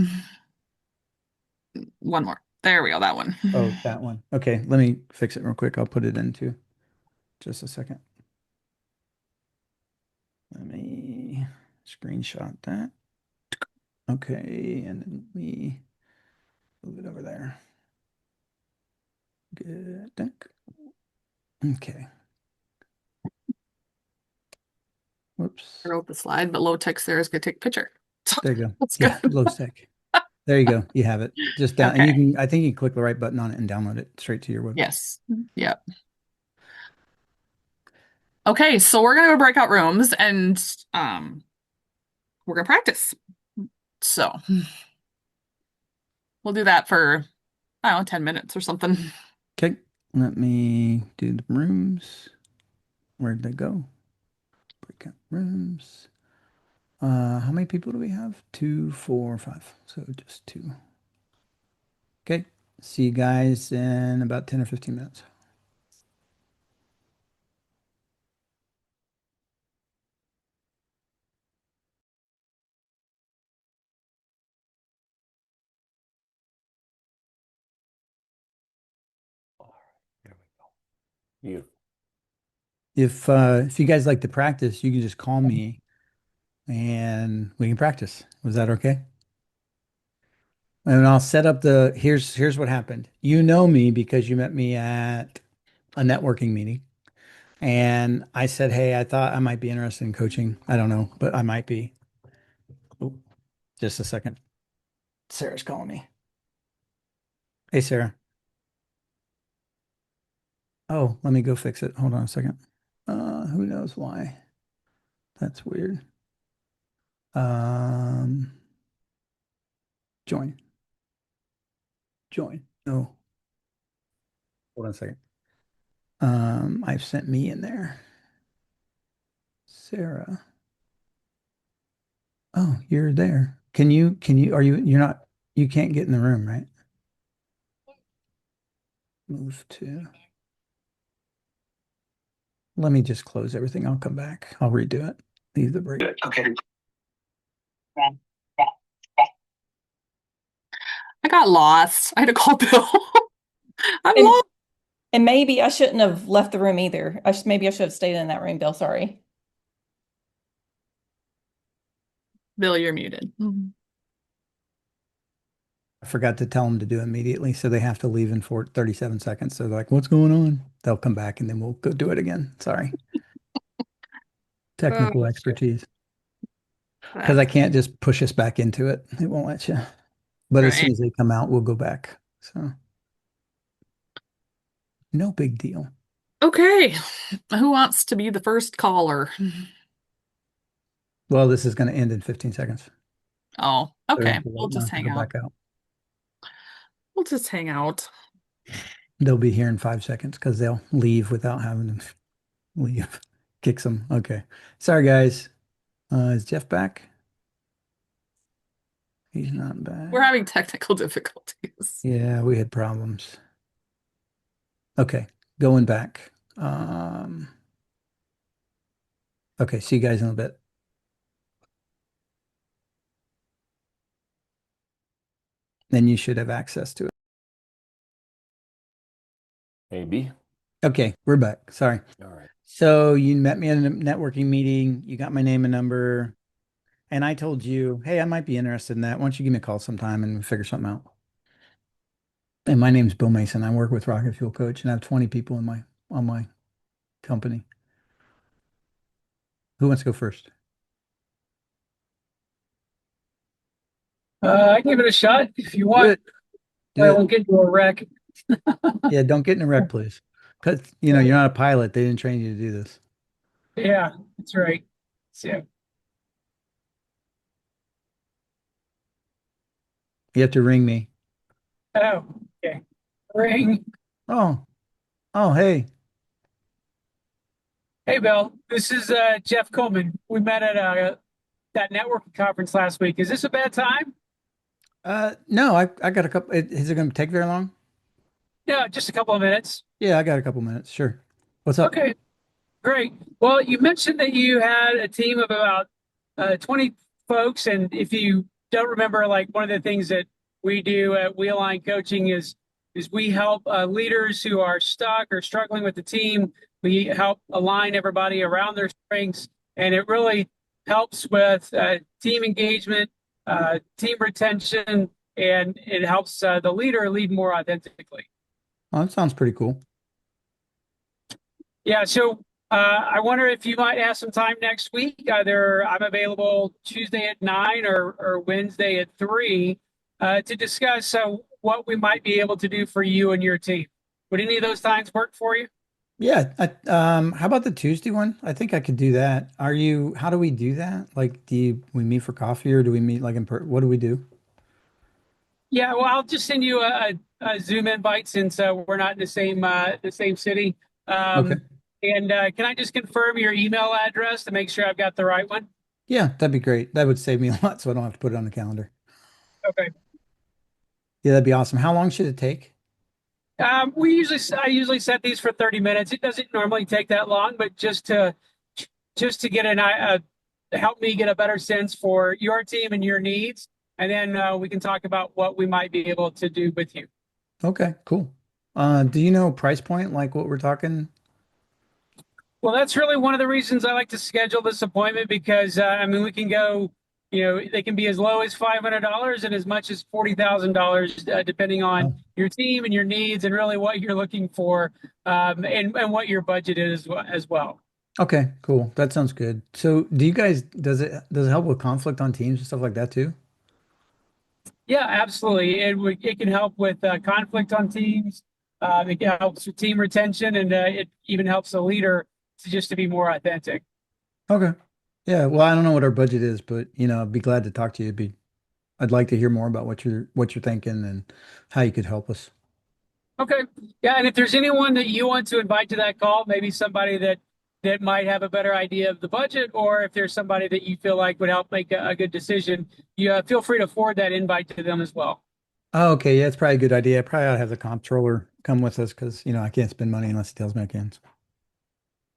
Speaker 2: One more. There we go, that one.
Speaker 1: Oh, that one. Okay, let me fix it real quick. I'll put it into just a second. Let me screenshot that. Okay, and then we move it over there. Good. Okay. Whoops.
Speaker 2: I wrote the slide, but low text there is gonna take a picture.
Speaker 1: There you go.
Speaker 2: That's
Speaker 1: Yeah,
Speaker 2: good.
Speaker 1: low sec. There you go. You have it. Just down, and you
Speaker 2: Okay.
Speaker 1: can. I think you can click the right button on it and download it straight to your web.
Speaker 2: Yes. Yep. Okay, so we're gonna go to breakout rooms and we're gonna practice. So we'll do that for, I don't know, 10 minutes or something.
Speaker 1: Okay. Let me do the rooms. Where'd they go? Breakout rooms. How many people do we have? 2, 4, 5. So just 2. Okay. See you guys in about 10 or 15 minutes.
Speaker 3: There we go. You.
Speaker 1: If you guys like to practice, you can just call me and we can practice. Was that okay? And I'll set up here's what happened. You know me because you met me at a networking meeting. And I said, hey, I thought I might be interested in coaching. I don't know, but I might be. Oh, just a second. Sarah's calling me. Hey, Sarah. Oh, let me go fix it. Hold on a second. Who knows why? That's weird. Um, join. Oh, hold on a second. I've sent me in there. Sarah. Oh, you're there. You're not, you can't get in the room, right? Move to. Let me just close everything. I'll come back. I'll redo it. Leave the break.
Speaker 2: Okay. I got lost. I had to call Bill. I'm
Speaker 5: And,
Speaker 2: lost.
Speaker 5: and maybe I shouldn't have left the room either. Maybe I should have stayed in that room, Bill. Sorry.
Speaker 2: Bill, you're muted.
Speaker 1: I forgot to tell them to do it immediately, so they have to leave in 37 seconds. So they're like, what's going on? They'll come back and then we'll go do it again. Sorry. Technical
Speaker 2: Oh,
Speaker 1: expertise. Because I can't just push us back into it. It won't let you. But as soon
Speaker 2: Right.
Speaker 1: as they come out, we'll go back. So no big deal.
Speaker 2: Okay. Who wants to be the first caller?
Speaker 1: Well, this is going to end in 15 seconds.
Speaker 2: Oh,
Speaker 1: So we
Speaker 2: okay.
Speaker 1: have to
Speaker 2: We'll
Speaker 1: wait now
Speaker 2: just
Speaker 1: to
Speaker 2: hang
Speaker 1: go
Speaker 2: out.
Speaker 1: back out.
Speaker 2: We'll just hang out.
Speaker 1: They'll be here in 5 seconds because they'll leave without having to leave. Kicks them. Okay. Sorry, guys. Is Jeff back? He's not back.
Speaker 2: We're having technical difficulties.
Speaker 1: Yeah, we had problems. Okay, going back. Okay, see you guys in a bit. Then you should have access to it.
Speaker 3: Maybe.
Speaker 1: Okay, we're back. Sorry.
Speaker 3: All right.
Speaker 1: So you met me at a networking meeting. You got my name and number, and I told you, hey, I might be interested in that. Why don't you give me a call sometime and we figure something out? And my name's Bill Mason. I work with Rocket Fuel Coach, and I have 20 people in my on my company. Who wants to go first?
Speaker 4: I can give it a shot if you
Speaker 1: Do
Speaker 4: want.
Speaker 1: it. Do
Speaker 4: I
Speaker 1: it.
Speaker 4: won't get into a wreck.
Speaker 1: Yeah, don't get in a wreck, please. Because you're not a pilot. They didn't train you to do this.
Speaker 4: Yeah, that's right. So,
Speaker 1: You have to ring me.
Speaker 4: oh, okay. Ring.
Speaker 1: Oh, oh, hey.
Speaker 4: Hey, Bill. This is Jeff Coleman. We met at that networking conference last week. Is this a bad time?
Speaker 1: No, I got a couple. Is it going to take very long?
Speaker 4: Yeah, just a couple of minutes.
Speaker 1: Yeah, I got a couple minutes. Sure. What's up?
Speaker 4: Okay, great. Well, you mentioned that you had a team of about 20 folks, and if you don't remember, like one of the things that we do at Wheeline Coaching is we help leaders who are stuck or struggling with the team. We help align everybody around their strengths, and it really helps with team engagement, team retention, and it helps the leader lead more authentically.
Speaker 1: Oh, that sounds pretty cool.
Speaker 4: Yeah, so I wonder if you might have some time next week. Either I'm available Tuesday at 9 or Wednesday at 3 to discuss what we might be able to do for you and your team. Would any of those times work for you?
Speaker 1: Yeah. How about the Tuesday one? I think I could do that. How do we do that? Like, we meet for coffee or do we meet like what do we do?
Speaker 4: Yeah, well, I'll just send you a Zoom invite since we're not in the same city.
Speaker 1: Okay.
Speaker 4: And can I just confirm your email address to make sure I've got the right one?
Speaker 1: Yeah, that'd be great. That would save me a lot so I don't have to put it on the calendar.
Speaker 4: Okay.
Speaker 1: Yeah, that'd be awesome. How long should it take?
Speaker 4: I usually set these for 30 minutes. It doesn't normally take that long, but just to get help me get a better sense for your team and your needs, and then we can talk about what we might be able to do with you.
Speaker 1: Okay, cool. Do you know price point, like what we're talking?
Speaker 4: Well, that's really one of the reasons I like to schedule this appointment because I mean we can go, they can be as low as $500 and as much as $40,000, depending on
Speaker 1: Oh,
Speaker 4: your team and your needs and really what you're looking for, and what your budget is as well.
Speaker 1: okay, cool. That sounds good. So, does it help with conflict on teams and stuff like that too?
Speaker 4: Yeah, absolutely. It can help with conflict on teams. It helps with team retention, and it even helps the leader to be more authentic.
Speaker 1: Okay. Yeah, well, I don't know what our budget is, but I'd be glad to talk to you. I'd like to hear more about what you're thinking and how you could help us.
Speaker 4: Okay. Yeah, and if there's anyone that you want to invite to that call, maybe somebody that might have a better idea of the budget, or if there's somebody that you feel like would help make a good decision, you feel free to forward that invite to them as well.
Speaker 1: Oh, okay, yeah, it's probably a good idea. I probably ought to have the comptroller come with us because I can't spend money unless he tells me I can.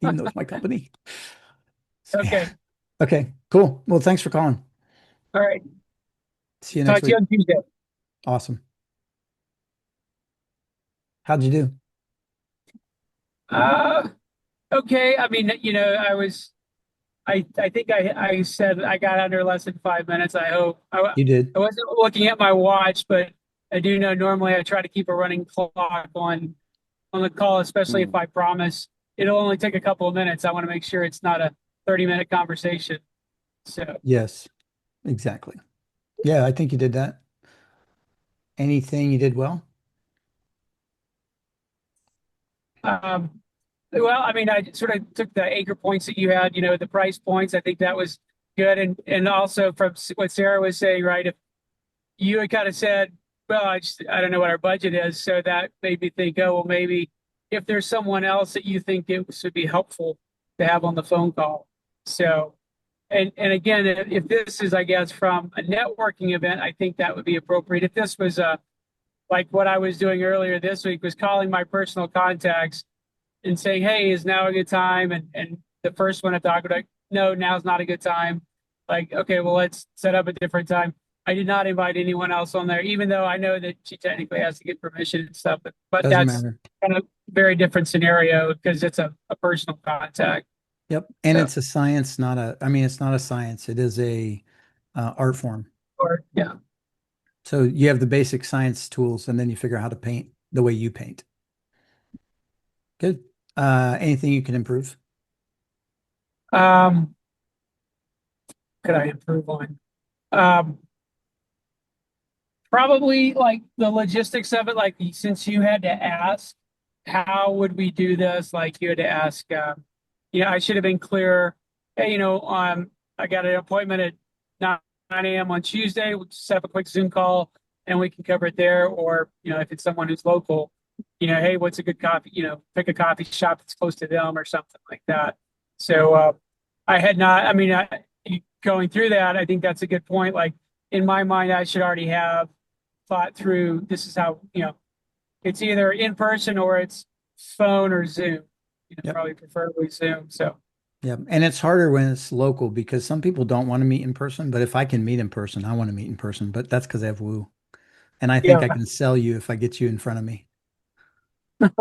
Speaker 1: Even though it's my company. So,
Speaker 4: Okay.
Speaker 1: yeah. Okay, cool. Well, thanks for calling.
Speaker 4: All right.
Speaker 1: See you
Speaker 4: Talk
Speaker 1: next
Speaker 4: to you
Speaker 1: week.
Speaker 4: on Tuesday.
Speaker 1: Awesome. How'd you do?
Speaker 4: Uh, okay. I mean, I was I think I said I got under less than 5 minutes. I hope.
Speaker 1: You did.
Speaker 4: I wasn't looking at my watch, but I do know normally I try to keep a running clock on the call, especially if
Speaker 3: Mm.
Speaker 4: I promise it'll only take a couple of minutes. I want to make sure it's not a 30-minute conversation. So,
Speaker 1: Yes, exactly. Yeah, I think you did that. Anything you did well?
Speaker 4: um, well, I mean, I sort of took the anchor points that you had, the price points. I think that was good. And also from what Sarah was saying, right? If you had kind of said, well, I don't know what our budget is. So that made me think, oh, well, maybe if there's someone else that you think it would be helpful to have on the phone call. So, and again, if this is, I guess, from a networking event, I think that would be appropriate. If this was like what I was doing earlier this week was calling my personal contacts and saying, hey, is now a good time? And the first one I thought would like, no, now's not a good time. Like, okay, well, let's set up a different time. I did not invite anyone else on there, even though I know that she technically has to get permission and stuff, but
Speaker 1: Doesn't
Speaker 4: that's
Speaker 1: matter.
Speaker 4: kind of very different scenario because it's a personal contact.
Speaker 1: Yep. And
Speaker 4: So,
Speaker 1: it's a science, I mean, it's not a science. It is a art form.
Speaker 4: or yeah.
Speaker 1: So you have the basic science tools and then you figure out how to paint the way you paint. Good. Anything you can improve?
Speaker 4: Um, could I improve on? Um, Probably like the logistics of it, like since you had to ask, how would we do this? Like you had to ask, I should have been clear. Hey, I got an appointment at 9 a.m. on Tuesday. We'll just have a quick Zoom call and we can cover it there. Or, if it's someone who's local, hey, what's a good coffee? Pick a coffee shop that's close to them or something like that. So I had not, I mean, going through that, I think that's a good point. Like in my mind, I should already have thought through this is how, it's either in person or it's phone or Zoom,
Speaker 1: Yep.
Speaker 4: probably preferably Zoom. So,
Speaker 1: Yep. And it's harder when it's local because some people don't want to meet in person, but if I can meet in person, I want to meet in person, but that's because I have Woo. And I think
Speaker 4: yeah,
Speaker 1: I can sell you if I get you in front of me. It's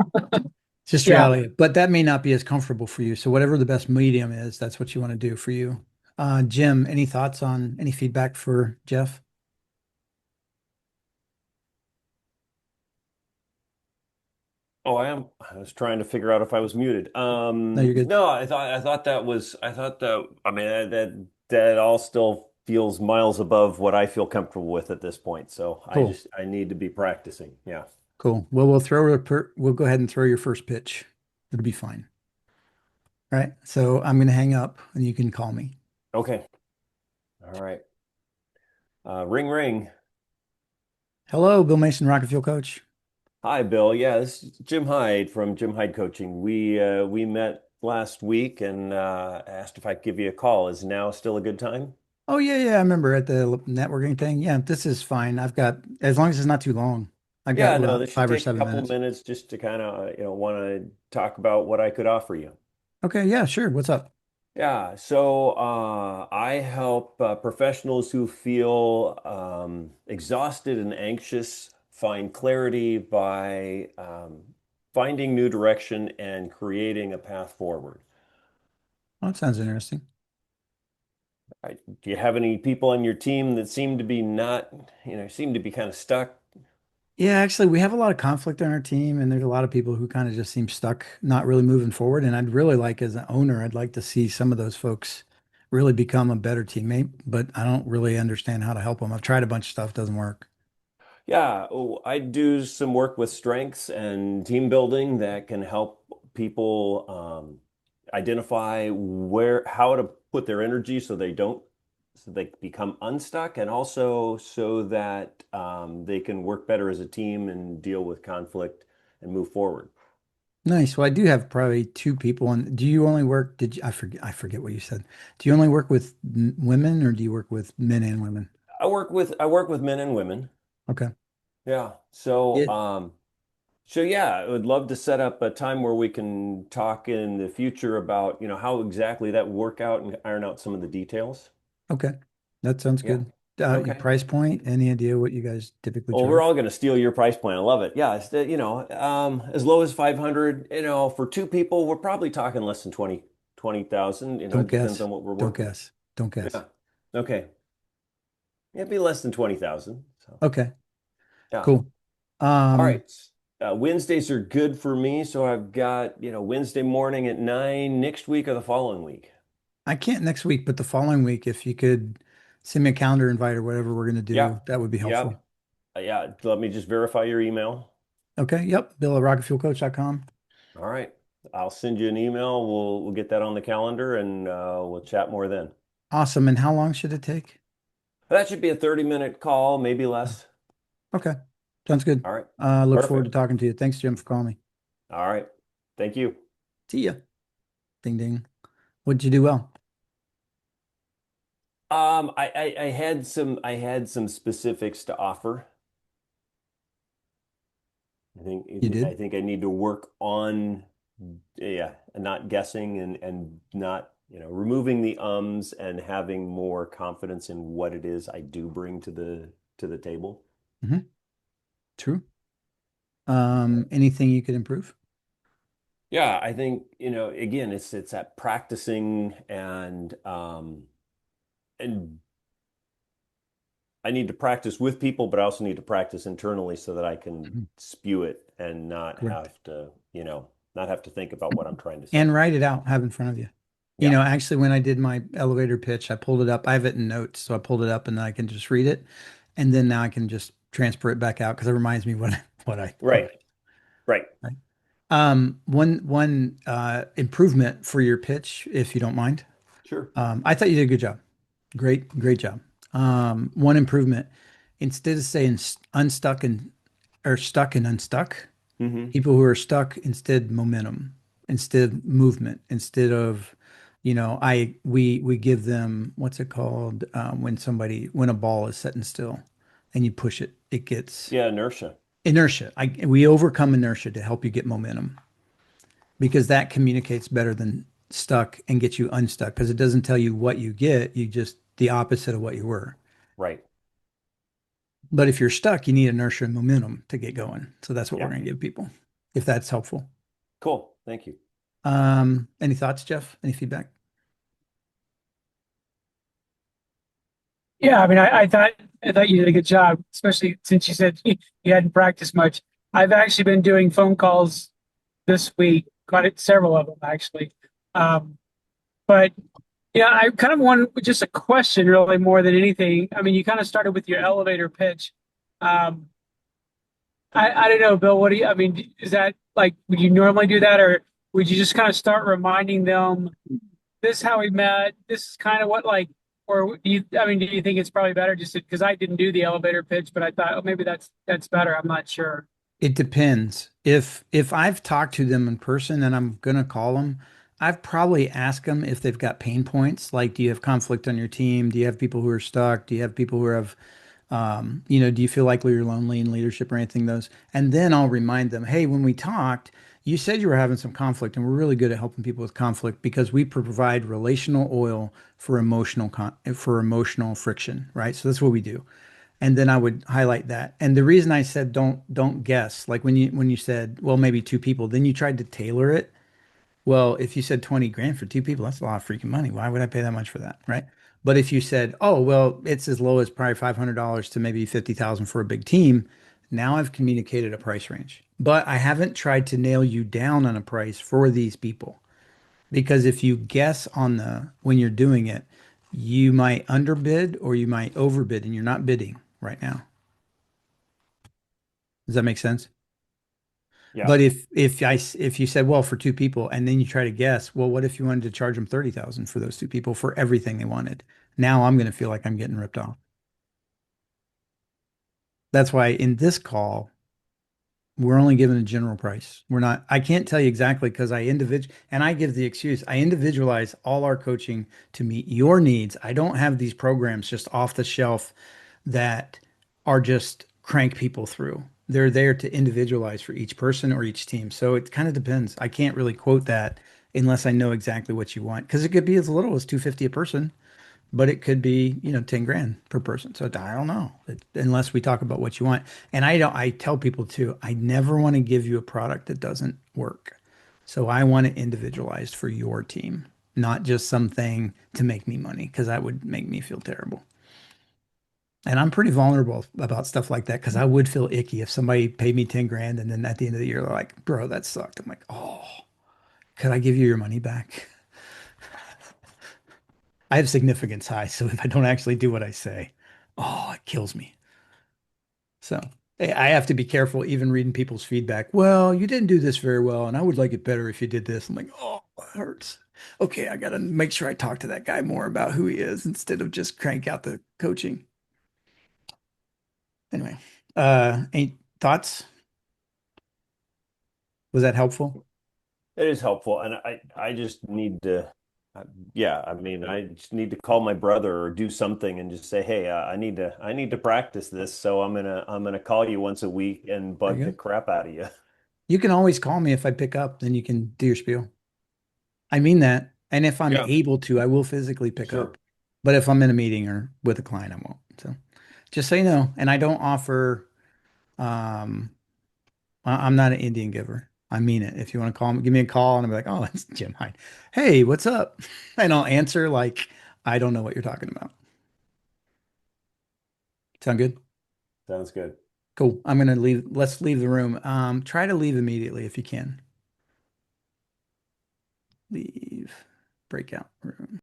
Speaker 1: just
Speaker 4: yeah.
Speaker 1: reality, but that may not be as comfortable for you. So whatever the best medium is, that's what you want to do for you. Jim, any thoughts on any feedback for Jeff?
Speaker 3: Oh, I am. I was trying to figure out if I was muted.
Speaker 1: No, you're good.
Speaker 3: No, I mean, that all still feels miles above what I feel comfortable with at this point. So
Speaker 1: Cool.
Speaker 3: I need to be practicing. Yeah.
Speaker 1: Cool. Well, we'll go ahead and throw your first pitch. It'll be fine. All right. So I'm going to hang up and you can call me.
Speaker 3: Okay. All right. Ring ring.
Speaker 1: Hello, Bill Mason, Rocket Fuel Coach.
Speaker 3: Hi, Bill. Yeah, this is Jim Hyde from Jim Hyde Coaching. We met last week and asked if I could give you a call. Is now still a good time?
Speaker 1: Oh yeah, yeah. I remember at the networking thing. Yeah, this is fine. I've got as long as it's not too long. I've got
Speaker 3: Yeah, no,
Speaker 1: about
Speaker 3: this should
Speaker 1: five or
Speaker 3: take a
Speaker 1: seven
Speaker 3: couple
Speaker 1: minutes.
Speaker 3: minutes just to kind of, want to talk about what I could offer you.
Speaker 1: Okay, yeah, sure. What's up?
Speaker 3: Yeah, so I help professionals who feel exhausted and anxious find clarity by finding new direction and creating a path forward.
Speaker 1: Oh, that sounds interesting.
Speaker 3: Do you have any people on your team that seem to be not, seem to be kind of stuck?
Speaker 1: Yeah, actually, we have a lot of conflict on our team, and there's a lot of people who kind of just seem stuck, not really moving forward. And I'd really like, as an owner, I'd like to see some of those folks really become a better teammate, but I don't really understand how to help them. I've tried a bunch of stuff, doesn't work.
Speaker 3: Yeah, I do some work with strengths and team building that can help people identify how to put their energy so they become unstuck, and also so that they can work better as a team and deal with conflict and move forward.
Speaker 1: Nice. Well, I do have probably two people. And do you only work? I forget what you said. Do you only work with women, or do you work with men and women?
Speaker 3: I work with men and women.
Speaker 1: Okay.
Speaker 3: Yeah. So,
Speaker 1: It,
Speaker 3: yeah, I would love to set up a time where we can talk in the future about, how exactly that would work out and iron out some of the details.
Speaker 1: okay. That sounds
Speaker 3: Yeah.
Speaker 1: good. Your
Speaker 3: Okay.
Speaker 1: price point, any idea what you guys typically
Speaker 3: Well, we're
Speaker 1: charge?
Speaker 3: all going to steal your price point. I love it. Yeah, as low as 500, for two people, we're probably talking less than 20 20,000. You know,
Speaker 1: Don't
Speaker 3: it depends
Speaker 1: guess.
Speaker 3: on what we're
Speaker 1: Don't
Speaker 3: working.
Speaker 1: guess. Don't guess.
Speaker 3: Yeah. Okay. It'd be less than 20,000. So
Speaker 1: Okay,
Speaker 3: yeah.
Speaker 1: cool.
Speaker 3: All
Speaker 1: Um,
Speaker 3: right. Wednesdays are good for me. So I've got, Wednesday morning at 9 next week or the following week.
Speaker 1: I can't next week, but the following week, if you could send me a calendar invite or whatever we're going to
Speaker 3: Yeah.
Speaker 1: do, that would be helpful.
Speaker 3: Yep. Yeah. Let me just verify your email.
Speaker 1: Okay. Yep. Bill at rocketfuelcoach.com.
Speaker 3: All right. I'll send you an email. We'll get that on the calendar and we'll chat more then.
Speaker 1: Awesome. And how long should it take?
Speaker 3: That should be a 30-minute call, maybe less.
Speaker 1: Okay. Sounds good.
Speaker 3: All right.
Speaker 1: Look forward to
Speaker 3: Perfect.
Speaker 1: talking to you. Thanks, Jim, for calling me.
Speaker 3: All right. Thank you.
Speaker 1: See ya. Ding, ding. What'd you do well?
Speaker 3: I had some specifics to offer.
Speaker 1: You did?
Speaker 3: I think I need to work on, yeah, not guessing and not, removing the ums and having more confidence in what it is I do bring to the table.
Speaker 1: True. Anything you could improve?
Speaker 3: Yeah, I think, again, it's that practicing and I need to practice with people, but I also need to practice internally so that I can
Speaker 1: Mhm.
Speaker 3: spew it and not
Speaker 1: Correct.
Speaker 3: have to, not have to think about what I'm trying to say.
Speaker 1: And write it out, have in front of you. You
Speaker 3: Yeah.
Speaker 1: know, actually, when I did my elevator pitch, I pulled it up. I have it in notes, so I pulled it up and then I can just read it. And then now I can just transfer it back out because it reminds me what I
Speaker 3: Right. Right.
Speaker 1: right. One improvement for your pitch, if you don't mind.
Speaker 3: Sure.
Speaker 1: I thought you did a good job. Great job. One improvement, instead of saying unstuck and or stuck and unstuck,
Speaker 3: Mm-hmm.
Speaker 1: people who are stuck, instead momentum, instead movement, instead of, we give them, what's it called, when a ball is sitting still and you push it, it gets
Speaker 3: Yeah, inertia.
Speaker 1: inertia. We overcome inertia to help you get momentum because that communicates better than stuck and gets you unstuck because it doesn't tell you what you get, you just the opposite of what you were.
Speaker 3: Right.
Speaker 1: But if you're stuck, you need inertia and momentum to get going. So that's what
Speaker 3: Yeah.
Speaker 1: we're going to give people, if that's helpful.
Speaker 3: Cool. Thank you.
Speaker 1: Any thoughts, Jeff? Any feedback?
Speaker 4: Yeah, I mean, I thought you did a good job, especially since you said you hadn't practiced much. I've actually been doing phone calls this week, several of them actually. But yeah, I kind of want just a question really more than anything. I mean, you kind of started with your elevator pitch. Um, I don't know, Bill, I mean, is that like, would you normally do that, or would you just kind of start reminding them this is how we met, this is kind of what like, or do you think it's probably better just because I didn't do the elevator pitch, but I thought, oh, maybe that's better. I'm not sure.
Speaker 1: It depends. If I've talked to them in person and I'm gonna call them, I've probably asked them if they've got pain points. Like, do you have conflict on your team? Do you have people who are stuck? Do you have people who have, do you feel like you're lonely in leadership or anything those? And then I'll remind them, hey, when we talked, you said you were having some conflict, and we're really good at helping people with conflict because we provide relational oil for for emotional friction, right? So that's what we do. And then I would highlight that. And the reason I said don't guess, like when you said, well, maybe two people, then you tried to tailor it. Well, if you said 20 grand for two people, that's a lot of freaking money. Why would I pay that much for that? Right. But if you said, oh, well, it's as low as probably $500 to maybe 50,000 for a big team, now I've communicated a price range. But I haven't tried to nail you down on a price for these people. Because if you guess when you're doing it, you might underbid or you might overbid and you're not bidding right now. Does that make sense?
Speaker 3: Yeah.
Speaker 1: But if you said, well, for two people, and then you try to guess, well, what if you wanted to charge them 30,000 for those two people for everything they wanted? Now I'm going to feel like I'm getting ripped off. That's why in this call, we're only given a general price. I can't tell you exactly because and I give the excuse, I individualize all our coaching to meet your needs. I don't have these programs just off the shelf that are just crank people through. They're there to individualize for each person or each team. So it kind of depends. I can't really quote that unless I know exactly what you want because it could be as little as 250 a person, but it could be, 10 grand per person. So I don't know unless we talk about what you want. And I tell people too, I never want to give you a product that doesn't work. So I want it individualized for your team. not just something to make me money, because that would make me feel terrible. And I'm pretty vulnerable about stuff like that because I would feel icky if somebody paid me 10 grand and then at the end of the year they're like, bro, that sucked. I'm like, oh, could I give you your money back? I have significance high, so if I don't actually do what I say, oh, it kills me. So I have to be careful even reading people's feedback. Well, you didn't do this very well, and I would like it better if you did this. I'm like, oh, it hurts. Okay, I gotta make sure I talk to that guy more about who he is instead of just crank out the coaching. Anyway, any thoughts? Was that helpful?
Speaker 3: It is helpful, and I just need to, yeah, I mean, I just need to call my brother or do something and just say, hey, I need to practice this, so I'm gonna call you once a week and
Speaker 1: Very
Speaker 3: bug the
Speaker 1: good.
Speaker 3: crap out of you.
Speaker 1: You can always call me if I pick up, then you can do your spiel. I mean that. And if I'm
Speaker 3: Yeah,
Speaker 1: able to, I will physically pick
Speaker 3: sure.
Speaker 1: up. But if I'm in a meeting or with a client, I won't. So just say no. And I don't offer, um, I'm not an Indian giver. I mean it. If you want to call me, give me a call and I'll be like, oh, it's Jim Hyde. Hey, what's up? And I'll answer like I don't know what you're talking about. Sound good?
Speaker 3: Sounds good.
Speaker 1: Cool. I'm gonna leave. Let's leave the room. Try to leave immediately if you can. Leave breakout room.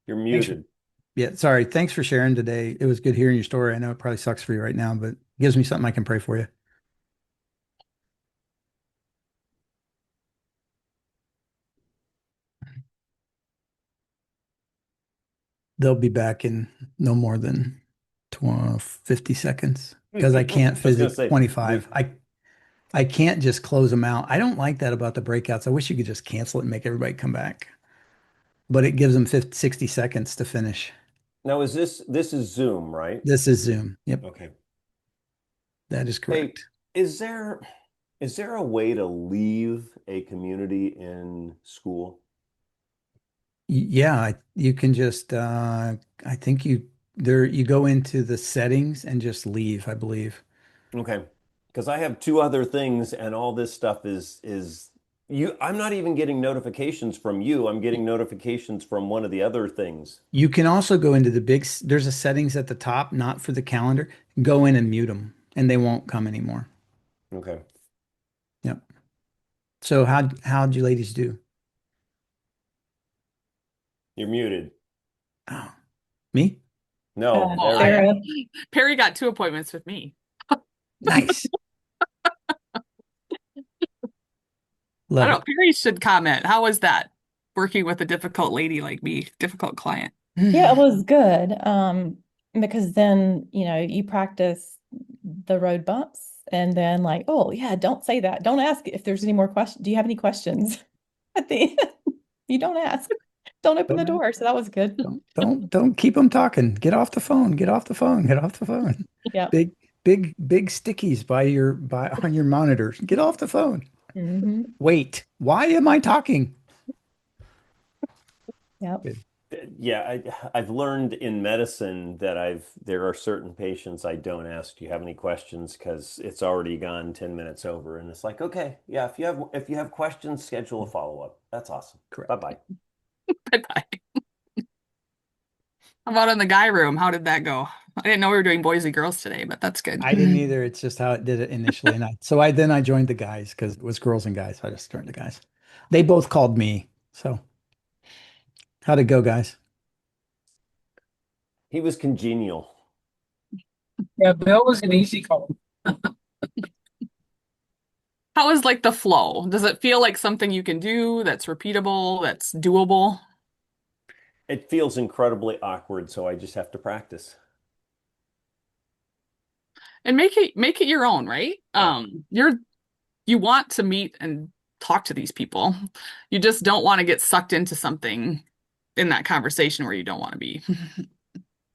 Speaker 3: You're
Speaker 1: Thanks for,
Speaker 3: muted.
Speaker 1: yeah, sorry. Thanks for sharing today. It was good hearing your story. I know it probably sucks for you right now, but gives me something I can pray for you. They'll be back in no more than 20, 50 seconds because I
Speaker 3: I
Speaker 1: can't
Speaker 3: was gonna
Speaker 1: physics
Speaker 3: say,
Speaker 1: 25. I can't just close them out. I don't like that about the breakouts. I wish you could just cancel it and make everybody come back, but it gives them 50, 60 seconds to finish.
Speaker 3: now is this is Zoom, right?
Speaker 1: This is Zoom. Yep,
Speaker 3: Okay.
Speaker 1: that is
Speaker 3: Hey,
Speaker 1: correct.
Speaker 3: is there is there a way to leave a community in school?
Speaker 1: Yeah, you can just I think you go into the settings and just leave, I believe.
Speaker 3: Okay. Because I have two other things and all this stuff is you I'm not even getting notifications from you. I'm getting notifications from one of the other things.
Speaker 1: You can also go into there's a settings at the top, not for the calendar. Go in and mute them and they won't come anymore.
Speaker 3: Okay.
Speaker 1: Yep. So how'd you ladies do?
Speaker 3: You're muted.
Speaker 1: Oh, me?
Speaker 3: No,
Speaker 2: Oh,
Speaker 3: there you
Speaker 5: Sarah,
Speaker 2: Perry got 2 appointments with me.
Speaker 1: Nice.
Speaker 2: I
Speaker 1: Love
Speaker 2: don't
Speaker 1: it.
Speaker 2: know. Perry should comment. How was that working with a difficult lady like me, difficult client?
Speaker 5: yeah, it was good. Because then, you practice the road bumps and then like, oh yeah, don't say that. Don't ask if there's any more questions. Do you have any questions? At the end, you don't ask. Don't open the
Speaker 1: Don't ask.
Speaker 5: door. So that was good.
Speaker 1: Don't keep them talking. Get off the phone. Get off the phone. Get off the phone.
Speaker 5: Yep.
Speaker 1: Big big stickies by on your monitors. Get off the phone.
Speaker 5: Hmm.
Speaker 1: Wait, why am I talking?
Speaker 5: Yep.
Speaker 1: Good.
Speaker 3: yeah, I've learned in medicine that there are certain patients I don't ask, do you have any questions? Because it's already gone 10 minutes over. And it's like, okay, yeah, if you have questions, schedule a follow-up. That's awesome.
Speaker 1: Correct.
Speaker 3: Bye-bye.
Speaker 2: Bye-bye. How about in the guy room? How did that go? I didn't know we were doing boys and girls today, but that's good.
Speaker 1: I didn't either. It's just how it did it initially. And I joined the guys because it was girls and guys. So I just joined the guys. They both called me. So how'd it go, guys?
Speaker 3: He was congenial.
Speaker 4: Yeah, Bill was an easy call.
Speaker 2: How is like the flow? Does it feel like something you can do that's repeatable, that's doable?
Speaker 3: It feels incredibly awkward, so I just have to practice.
Speaker 2: And make it your own, right?
Speaker 3: Yeah.
Speaker 2: You want to meet and talk to these people. You just don't want to get sucked into something in that conversation where you don't want to be.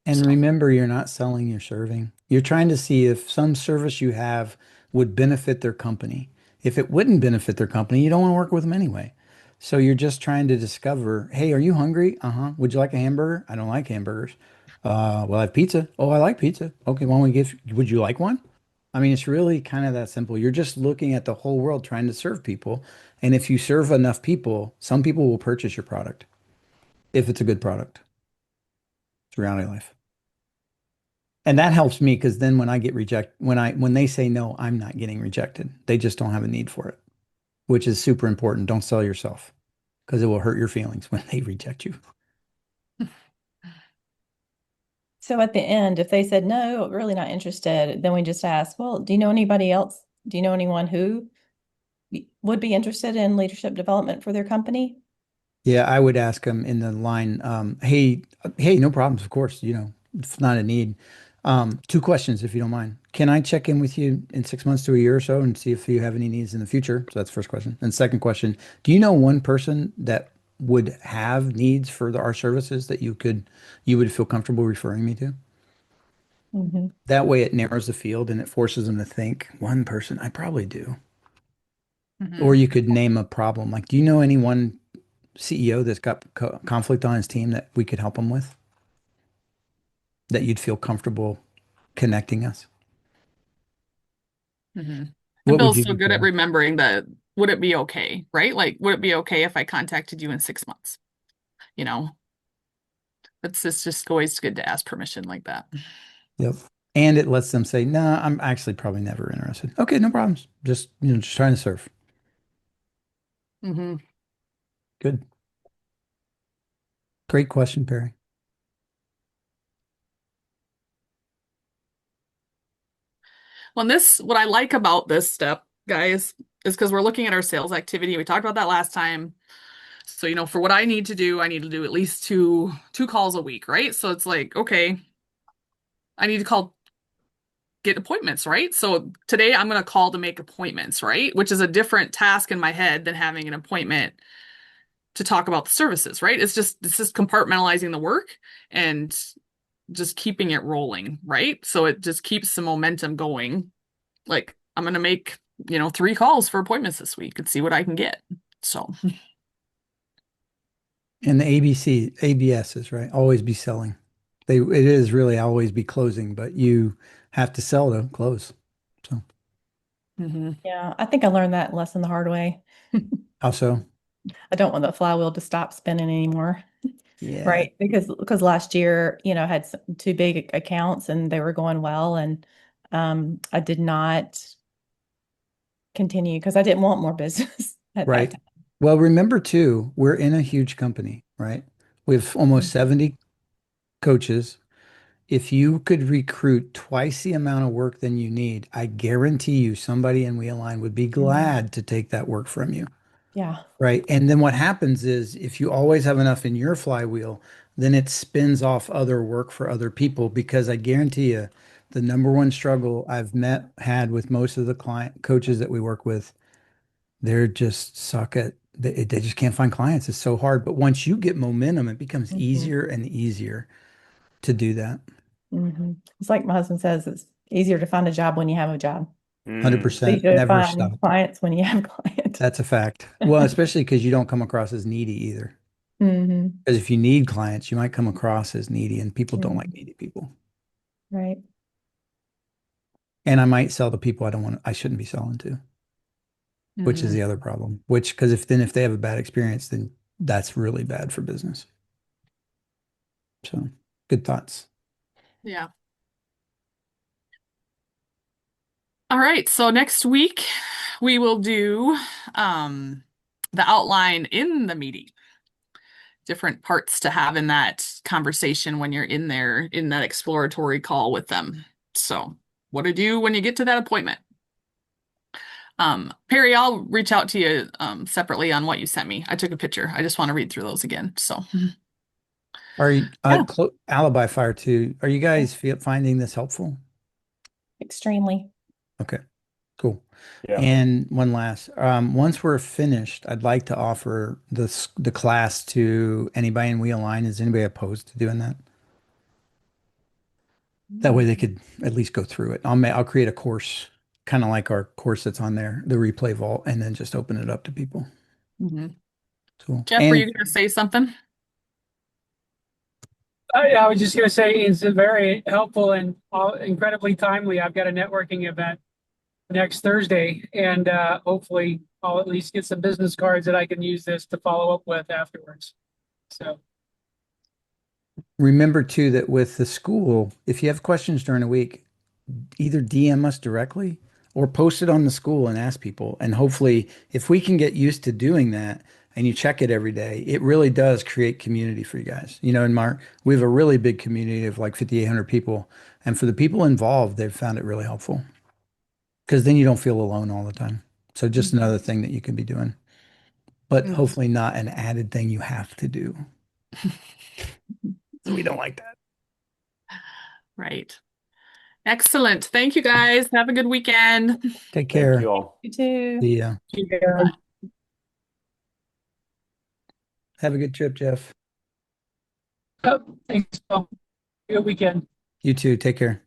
Speaker 1: And
Speaker 2: So,
Speaker 1: remember, you're not selling, you're serving. You're trying to see if some service you have would benefit their company. If it wouldn't benefit their company, you don't want to work with them anyway. So you're just trying to discover, hey, are you hungry? Uh-huh. Would you like a hamburger? I don't like hamburgers. Well, I have pizza. Oh, I like pizza. Okay, why don't we give, would you like one? I mean, it's really kind of that simple. You're just looking at the whole world trying to serve people. And if you serve enough people, some people will purchase your product if it's a good product. It's reality of life. And that helps me because then when I get rejected, when they say no, I'm not getting rejected. They just don't have a need for it, which is super important. Don't sell yourself because it will hurt your feelings when they reject you.
Speaker 5: So at the end, if they said no, really not interested, then we just ask, well, do you know anybody else? Do you know anyone who would be interested in leadership development for their company?
Speaker 1: Yeah, I would ask them in the line, hey, no problems, of course, it's not a need. Two questions, if you don't mind. Can I check in with you in 6 months to a year or so and see if you have any needs in the future? So that's the first question. And second question, do you know one person that would have needs for our services that you would feel comfortable referring me to?
Speaker 5: Mhm.
Speaker 1: That way it narrows the field and it forces them to think, one person, I probably do. Or
Speaker 2: Mhm.
Speaker 1: you could name a problem. Like, do you know any one CEO that's got conflict on his team that we could help him with? That you'd feel comfortable connecting us?
Speaker 2: Mhm. And
Speaker 1: What would
Speaker 2: Bill's
Speaker 1: you
Speaker 2: so
Speaker 1: do,
Speaker 2: good at
Speaker 1: Carol?
Speaker 2: remembering the would it be okay, right? Like, would it be okay if I contacted you in 6 months? You know, it's just always good to ask permission like that.
Speaker 1: Yep. And it lets them say, nah, I'm actually probably never interested. Okay, no problems. Just trying to serve.
Speaker 2: Hmm.
Speaker 1: Good. Great question, Perry.
Speaker 2: Well, what I like about this step, guys, is because we're looking at our sales activity. We talked about that last time. So, for what I need to do, I need to do at least two calls a week, right? So it's like, okay, I need to get appointments, right? So today I'm going to call to make appointments, right? Which is a different task in my head than having an appointment to talk about the services, right? It's just compartmentalizing the work and just keeping it rolling, right? So it just keeps the momentum going. Like I'm going to make, 3 calls for appointments this week and see what I can get. So,
Speaker 1: And the ABSs, right? Always be selling. It is really always be closing, but you have to sell to close. So
Speaker 2: mhm.
Speaker 5: Yeah, I think I learned that lesson the hard way.
Speaker 1: how so?
Speaker 5: I don't want the flywheel to stop spinning anymore.
Speaker 1: Yeah.
Speaker 5: Right. Because last year, I had two big accounts and they were going well. And I did not continue because I didn't want more business at that
Speaker 1: Right. Well, remember too, we're in a huge company, right? We have almost
Speaker 5: time.
Speaker 1: 70 coaches. If you could recruit twice the amount of work than you need, I guarantee you somebody in WeAlign would be
Speaker 5: Mhm.
Speaker 1: glad to take that work from you.
Speaker 5: Yeah.
Speaker 1: Right. And then what happens is if you always have enough in your flywheel, then it spins off other work for other people because I guarantee you the number one struggle I've had with most of the client coaches that we work with, they're just they just can't find clients. It's so hard. But once you get momentum, it becomes
Speaker 5: Mhm.
Speaker 1: easier and easier to do that.
Speaker 5: It's like my husband says, it's easier to find a job when you have a job.
Speaker 3: Mm.
Speaker 5: It's
Speaker 1: 100%
Speaker 5: easier to
Speaker 1: never
Speaker 5: find
Speaker 1: stop.
Speaker 5: clients when you have clients.
Speaker 1: That's a fact. Well, especially because you don't come across as needy either.
Speaker 5: Hmm.
Speaker 1: Because if you need clients, you might come across as needy, and people don't like
Speaker 5: Hmm.
Speaker 1: needy people.
Speaker 5: Right.
Speaker 1: And I might sell to people I shouldn't be selling to, which is
Speaker 2: Mhm.
Speaker 1: the other problem. Which, because if they have a bad experience, then that's really bad for business. So, good thoughts.
Speaker 2: Yeah. All right. So next week we will do the outline in the meeting, different parts to have in that conversation when you're in there in that exploratory call with them. So, what to do when you get to that appointment. Perry, I'll reach out to you separately on what you sent me. I took a picture. I just want to read through those again. So,
Speaker 1: Are you
Speaker 2: yeah.
Speaker 1: Alibi Fire too? Are you guys finding this helpful?
Speaker 5: Extremely.
Speaker 1: Okay, cool.
Speaker 3: Yeah.
Speaker 1: And one last, once we're finished, I'd like to offer the class to anybody in WeAlign. Is anybody opposed to doing that? That way they could at least go through it. I'll create a course kind of like our course that's on there, the replay vault, and then just open it up to people.
Speaker 2: Mhm.
Speaker 1: Cool.
Speaker 2: Jeff, were you going to say something?
Speaker 4: I was just going to say it's very helpful and incredibly timely. I've got a networking event next Thursday, and hopefully I'll at least get some business cards that I can use this to follow up with afterwards. So,
Speaker 1: Remember too that with the school, if you have questions during the week, either DM us directly or post it on the school and ask people. And hopefully, if we can get used to doing that and you check it every day, it really does create community for you guys. You know, and Mark, we have a really big community of like 5,800 people. And for the people involved, they've found it really helpful because then you don't feel alone all the time. So just another thing that you can be doing, but
Speaker 2: Mhm.
Speaker 1: hopefully not an added thing you have to do. So we don't like that.
Speaker 2: Right. Excellent. Thank you guys. Have a good weekend.
Speaker 1: Take
Speaker 3: Thank
Speaker 1: care.
Speaker 3: you all.
Speaker 5: You too.
Speaker 1: See ya.
Speaker 4: yeah.
Speaker 1: Have a good trip, Jeff.
Speaker 4: Thanks. Well, good weekend.
Speaker 1: You too. Take care.